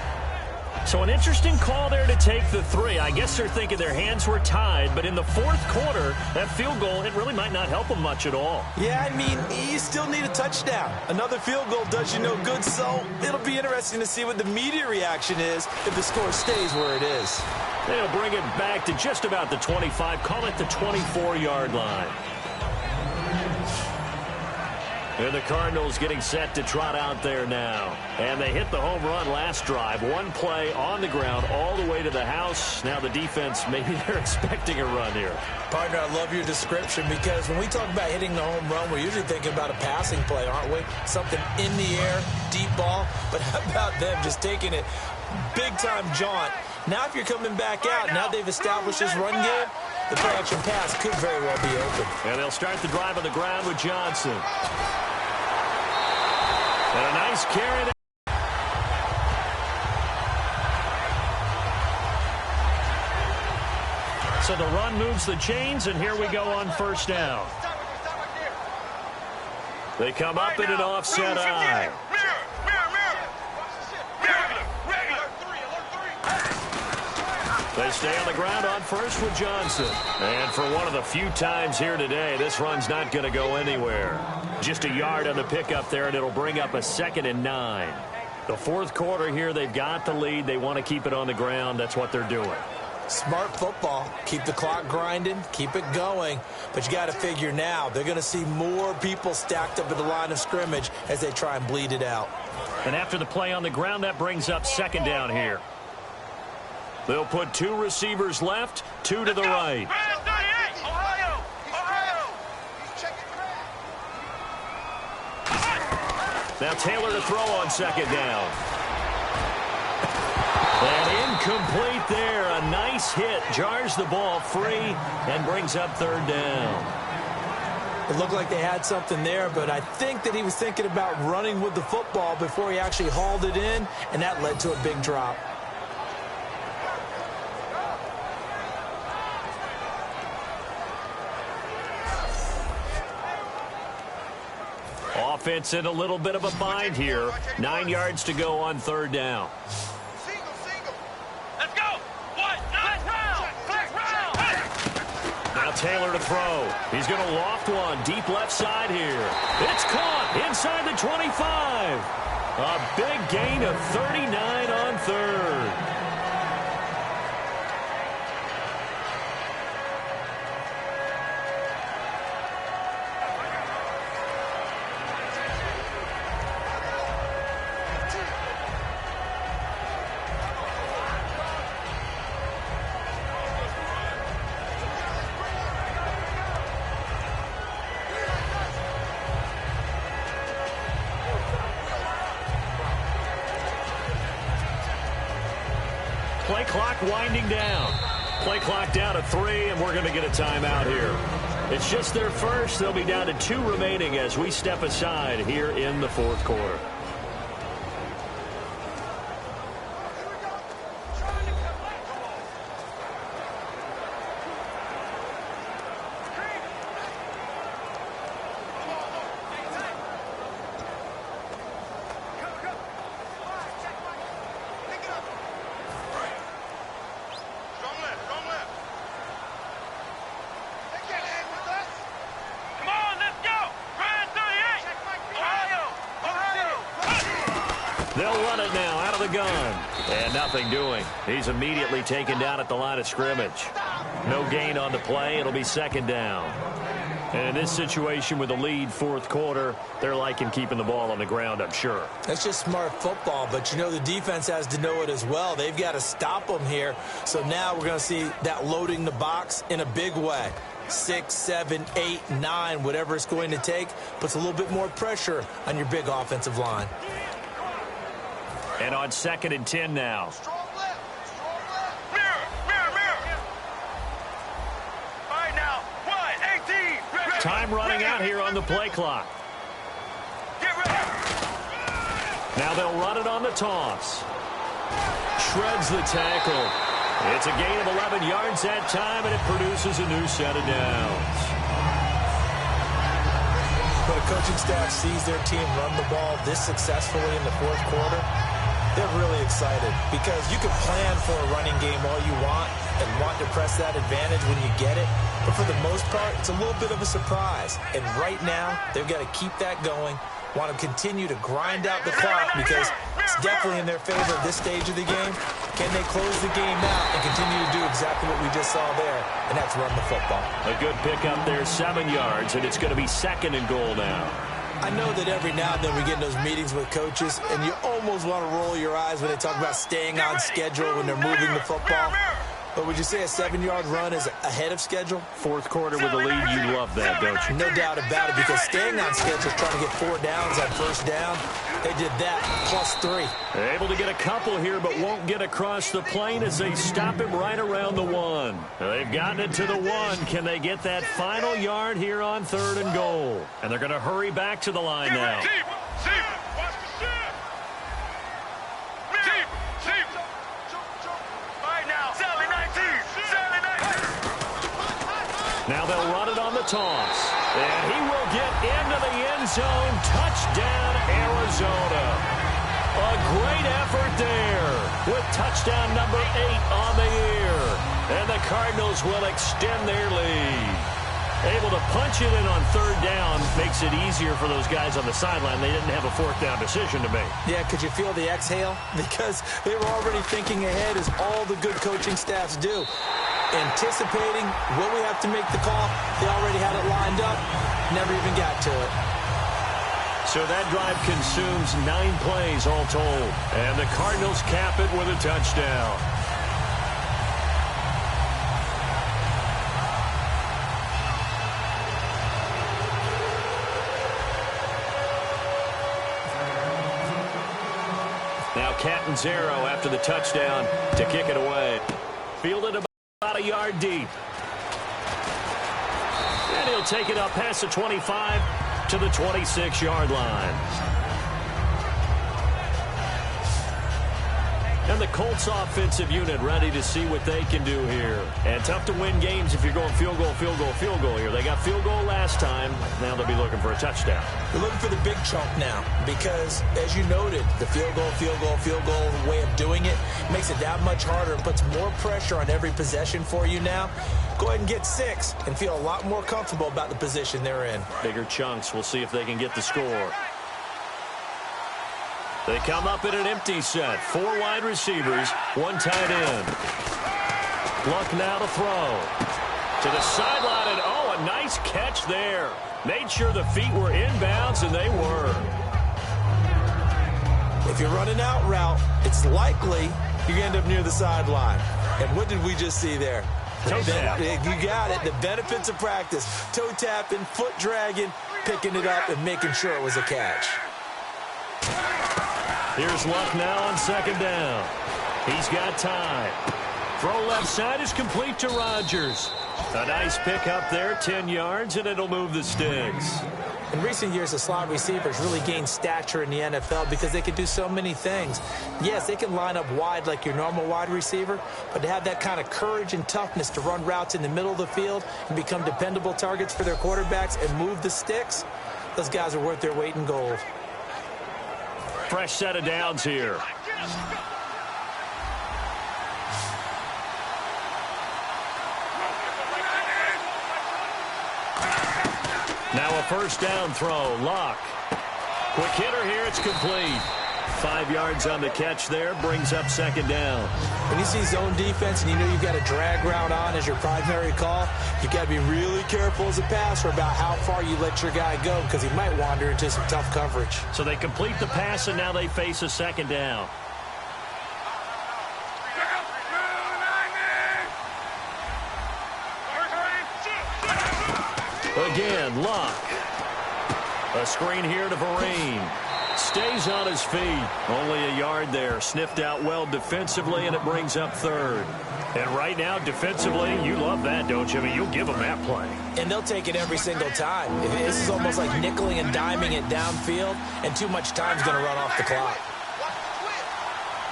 So an interesting call there to take the three. I guess they're thinking their hands were tied, but in the fourth quarter, that field goal, it really might not help them much at all. Yeah, I mean, you still need a touchdown. Another field goal does you no good, so it'll be interesting to see what the media reaction is if the score stays where it is. They'll bring it back to just about the 25, call it the 24-yard line. And the Cardinals getting set to trot out there now. And they hit the home run last drive. One play on the ground all the way to the house. Now the defense, maybe they're expecting a run here. Partner, I love your description because when we talk about hitting the home run, we're usually thinking about a passing play, aren't we? Something in the air, deep ball. But how about them just taking it big-time jaunt? Now if you're coming back out, now they've established this run game, the play-action pass could very well be open. And they'll start the drive on the ground with Johnson. And a nice carry there. So the run moves the chains, and here we go on first down. They come up in an offset eye. They stay on the ground on first with Johnson. And for one of the few times here today, this run's not going to go anywhere. Just a yard on the pickup there, and it'll bring up a 2nd and 9. The fourth quarter here, they've got the lead. They want to keep it on the ground. That's what they're doing. Smart football. Keep the clock grinding. Keep it going. But you got to figure now, they're going to see more people stacked up at the line of scrimmage as they try and bleed it out. And after the play on the ground, that brings up 2nd down here. They'll put 2 receivers left, 2 to the right. Now Taylor to throw on 2nd down. And incomplete there. A nice hit. Jars the ball free and brings up 3rd down. It looked like they had something there, but I think that he was thinking about running with the football before he actually hauled it in, and that led to a big drop. Offense in a little bit of a bind here. 9 yards to go on 3rd down. Let's go. Now Taylor to throw. He's going to loft one deep left side here. It's caught inside the 25. A big gain of 39 on 3rd. Play clock winding down. Play clock down to 3, and we're going to get a timeout here. It's just their first. They'll be down to 2 remaining as we step aside here in the fourth quarter. They'll run it now out of the gun. And nothing doing. He's immediately taken down at the line of scrimmage. No gain on the play. It'll be 2nd down. And in this situation with the lead fourth quarter, they're liking keeping the ball on the ground, I'm sure. That's just smart football, but you know the defense has to know it as well. They've got to stop them here. So now we're going to see that loading the box in a big way. 6, 7, 8, 9, whatever it's going to take, puts a little bit more pressure on your big offensive line. And on 2nd and 10 now. Time running out here on the play clock. Now they'll run it on the toss. Shreds the tackle. It's a gain of 11 yards that time, and it produces a new set of downs. When a coaching staff sees their team run the ball this successfully in the fourth quarter, They're really excited because you can plan for a running game all you want and want to press that advantage when you get it. But for the most part, it's a little bit of a surprise. And right now, they've got to keep that going, want to continue to grind out the clock because it's definitely in their favor at this stage of the game. Can they close the game out and continue to do exactly what we just saw there, and that's run the football. A good pickup there, 7 yards, and it's going to be 2nd and goal now. I know that every now and then we get in those meetings with coaches, and you almost want to roll your eyes when they talk about staying on schedule when they're moving the football. But would you say a 7-yard run is ahead of schedule? Fourth quarter with a lead, you love that, don't you? No doubt about it, because staying on schedule is trying to get 4 downs on first down. They did that, +3. They're able to get a couple here, but won't get across the plane as they stop him right around the 1. They've gotten it to the 1. Can they get that final yard here on 3rd and goal? And they're going to hurry back to the line now. Now they'll run it on the toss. And he will get into the end zone. Touchdown, Arizona. A great effort there with touchdown number 8 on the year. And the Cardinals will extend their lead. Able to punch it in on 3rd down makes it easier for those guys on the sideline. They didn't have a 4th down decision to make. Yeah, could you feel the exhale? Because they were already thinking ahead, as all the good coaching staffs do. Anticipating what we have to make the call. They already had it lined up. Never even got to it. So that drive consumes 9 plays all told. And the Cardinals cap it with a touchdown. Now Catanzaro after the touchdown to kick it away. Fielded about a yard deep. And he'll take it up past the 25 to the 26-yard line. And the Colts offensive unit ready to see what they can do here. And tough to win games if you're going field goal, field goal, field goal here. They got field goal last time. Now they'll be looking for a touchdown. They're looking for the big chunk now because, as you noted, the field goal way of doing it makes it that much harder and puts more pressure on every possession for you now. Go ahead and get 6 and feel a lot more comfortable about the position they're in. Bigger chunks. We'll see if they can get the score. They come up in an empty set. 4 wide receivers, 1 tight end. Luck now to throw. To the sideline, and oh, a nice catch there. Made sure the feet were inbounds, and they were. If you're running out route, it's likely you end up near the sideline. And what did we just see there? Toe tap. You got it. The benefits of practice. Toe tapping, foot dragging, picking it up, and making sure it was a catch. Here's Luck now on 2nd down. He's got time. Throw left side is complete to Rodgers. A nice pickup there, 10 yards, and it'll move the sticks. In recent years, the slot receivers really gained stature in the NFL because they can do so many things. Yes, they can line up wide like your normal wide receiver, but to have that kind of courage and toughness to run routes in the middle of the field and become dependable targets for their quarterbacks and move the sticks, those guys are worth their weight in gold. Fresh set of downs here. Now a 1st down throw. Luck. Quick hitter here. It's complete. 5 yards on the catch there. Brings up 2nd down. When you see zone defense and you know you've got a drag route on as your primary call, you've got to be really careful as a passer about how far you let your guy go because he might wander into some tough coverage. So they complete the pass, and now they face a 2nd down. Again, Luck. A screen here to Vereen. Stays on his feet. Only a yard there. Sniffed out well defensively, and it brings up 3rd. And right now, defensively, you love that, don't you? I mean, you'll give them that play. And they'll take it every single time. This is almost like nickeling and diming it downfield, and too much time's going to run off the clock.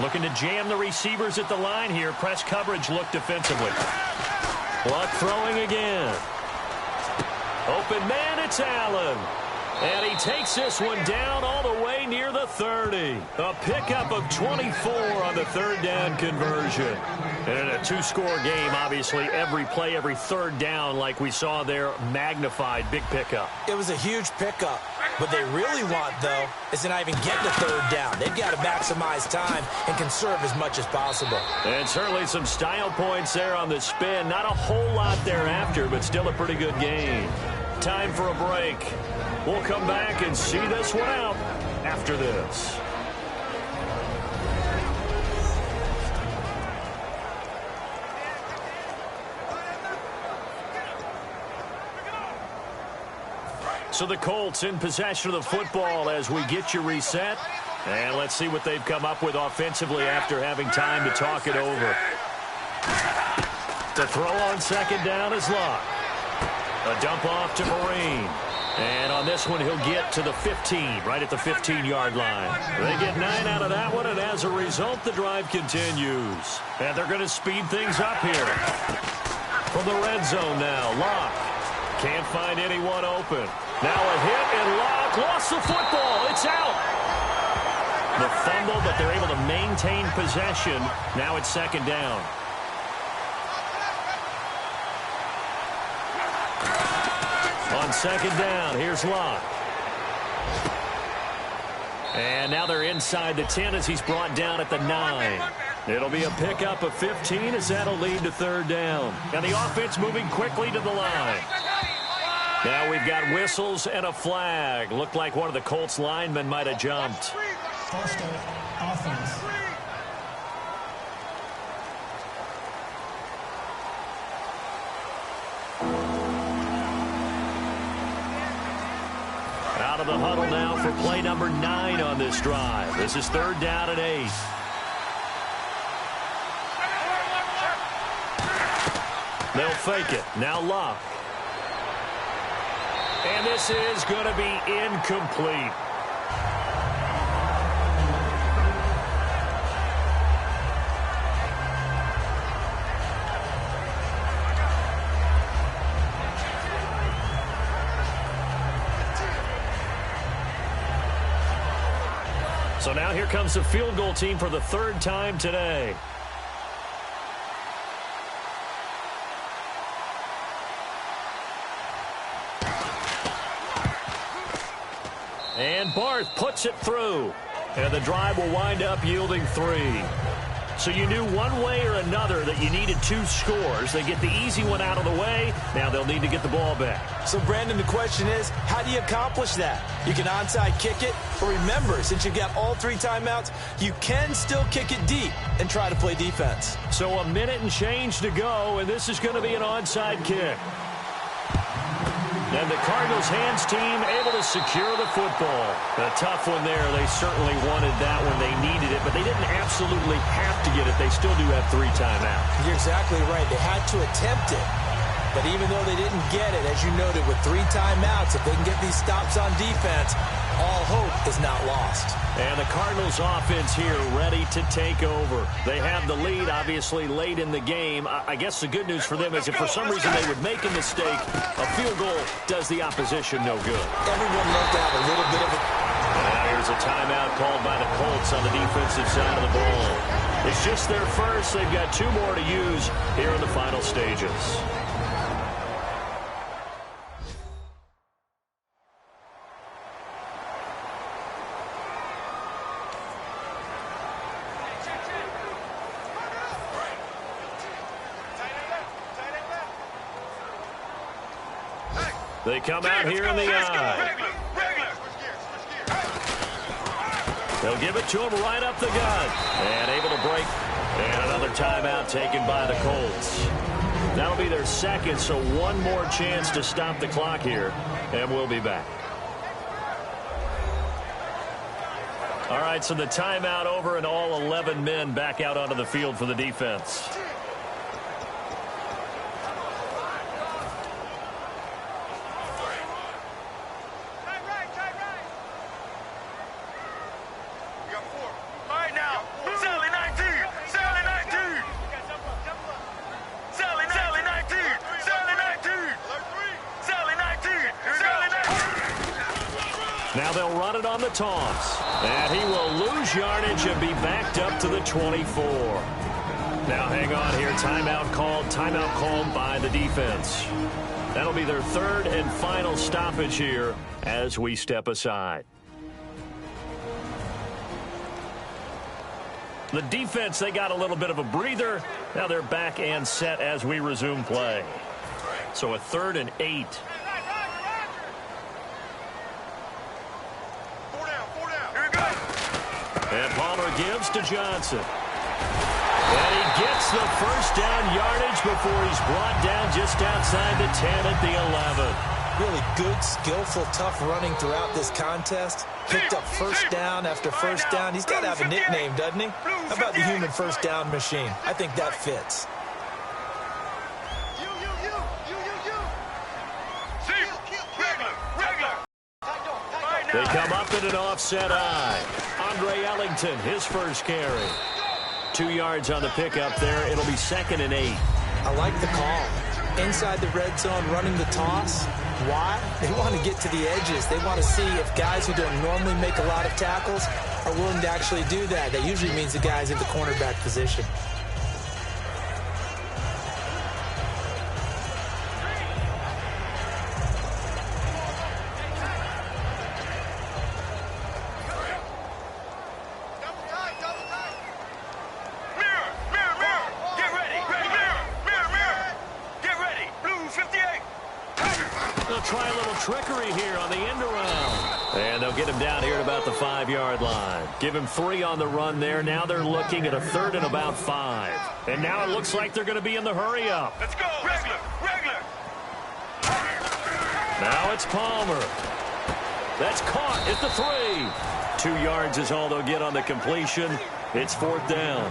Looking to jam the receivers at the line here. Press coverage look defensively. Luck throwing again. Open man, it's Allen. And he takes this one down all the way near the 30. A pickup of 24 on the third down conversion. And in a two-score game, obviously, every play, every third down, like we saw there, magnified, big pickup. It was a huge pickup. What they really want, though, is to not even get the third down. They've got to maximize time and conserve as much as possible. And certainly some style points there on the spin. Not a whole lot thereafter, but still a pretty good game. Time for a break. We'll come back and see this one out after this. So the Colts in possession of the football as we get you reset. And let's see what they've come up with offensively after having time to talk it over. The throw on second down is Locke. A dump off to Marine. And on this one, he'll get to the 15, right at the 15-yard line. They get 9 out of that one, and as a result, the drive continues. And they're going to speed things up here. From the red zone now, Locke can't find anyone open. Now a hit, and Locke lost the football. It's out. The fumble, but they're able to maintain possession. Now it's second down. On second down, here's Locke. And now they're inside the 10 as he's brought down at the 9. It'll be a pickup of 15 as that'll lead to third down. And the offense moving quickly to the line. Now we've got whistles and a flag. Looked like one of the Colts linemen might have jumped. False start, offense. Out of the huddle now for play number 9 on this drive. This is third down and 8. They'll fake it. Now Locke. And this is going to be incomplete. So now here comes the field goal team for the third time today. And Barth puts it through. And the drive will wind up yielding 3. So you knew one way or another that you needed 2 scores. They get the easy one out of the way. Now they'll need to get the ball back. So, Brandon, the question is, how do you accomplish that? You can onside kick it, but remember, since you've got all 3 timeouts, you can still kick it deep and try to play defense. So a minute and change to go, and this is going to be an onside kick. And the Cardinals hands team able to secure the football. A tough one there. They certainly wanted that when they needed it, but they didn't absolutely have to get it. They still do have 3 timeouts. You're exactly right. They had to attempt it. But even though they didn't get it, as you noted, with 3 timeouts, if they can get these stops on defense, all hope is not lost. And the Cardinals offense here ready to take over. They have the lead, obviously, late in the game. I guess the good news for them is if for some reason they would make a mistake, a field goal does the opposition no good. Everyone loved to have a little bit of a... Now here's a timeout called by the Colts on the defensive side of the ball. It's just their first. They've got 2 more to use here in the final stages. They come out here in the eye. They'll give it to him right up the gut. And able to break. And another timeout taken by the Colts. That'll be their second, so one more chance to stop the clock here. And we'll be back. All right, so the timeout over and all 11 men back out onto the field for the defense. Now they'll run it on the toss. And he will lose yardage and be backed up to the 24. Now hang on here. Timeout called by the defense. That'll be their third and final stoppage here as we step aside. The defense, they got a little bit of a breather. Now they're back and set as we resume play. So a 3rd and 8. 4 down. Here we go. And Palmer gives to Johnson. And he gets the first down yardage before he's brought down just outside the 10 at the 11. Really good, skillful, tough running throughout this contest. Picked up first down after first down. He's got to have a nickname, doesn't he? How about the human first down machine? I think that fits. They come up in an offset eye. Andre Ellington, his first carry. 2 yards on the pickup there. It'll be 2nd and 8. I like the call. Inside the red zone, running the toss. Why? They want to get to the edges. They want to see if guys who don't normally make a lot of tackles are willing to actually do that. That usually means the guys in the cornerback position. Try a little trickery here on the end around. And they'll get him down here at about the 5-yard line. Give him 3 on the run there. Now they're looking at a 3rd and about 5. And now it looks like they're going to be in the hurry up. Let's go. Regular. Now it's Palmer. That's caught at the 3. 2 yards is all they'll get on the completion. It's 4th down.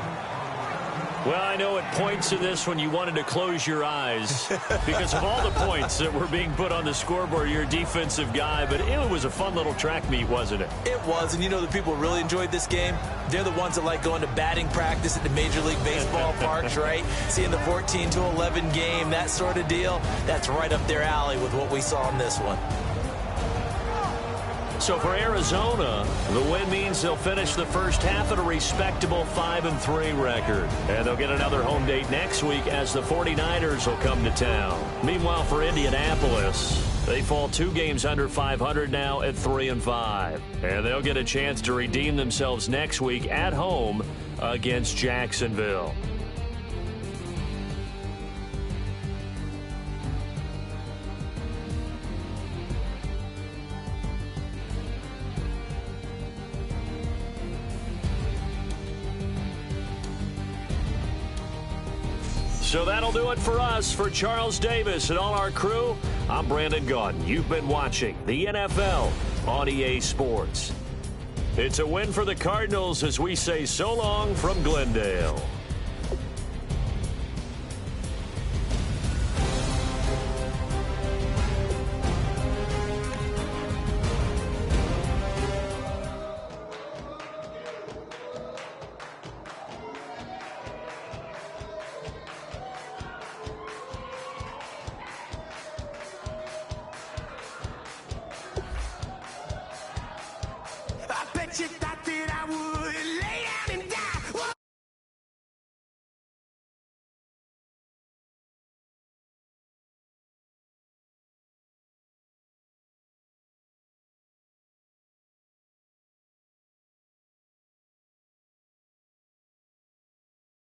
Well, I know at points in this when you wanted to close your eyes because of all the points that were being put on the scoreboard. You're a defensive guy, but it was a fun little track meet, wasn't it? It was, and you know the people who really enjoyed this game? They're the ones that like going to batting practice at the Major League Baseball parks, right? Seeing the 14-11 game, that sort of deal, that's right up their alley with what we saw in this one. So for Arizona, the win means they'll finish the first half at a respectable 5-3 record. And they'll get another home date next week as the 49ers will come to town. Meanwhile, for Indianapolis, they fall 2 games under 500 now at 3-5. And they'll get a chance to redeem themselves next week at home against Jacksonville. So that'll do it for us. For Charles Davis and all our crew, I'm Brandon Gaudin. You've been watching the NFL on EA Sports. It's a win for the Cardinals as we say so long from Glendale.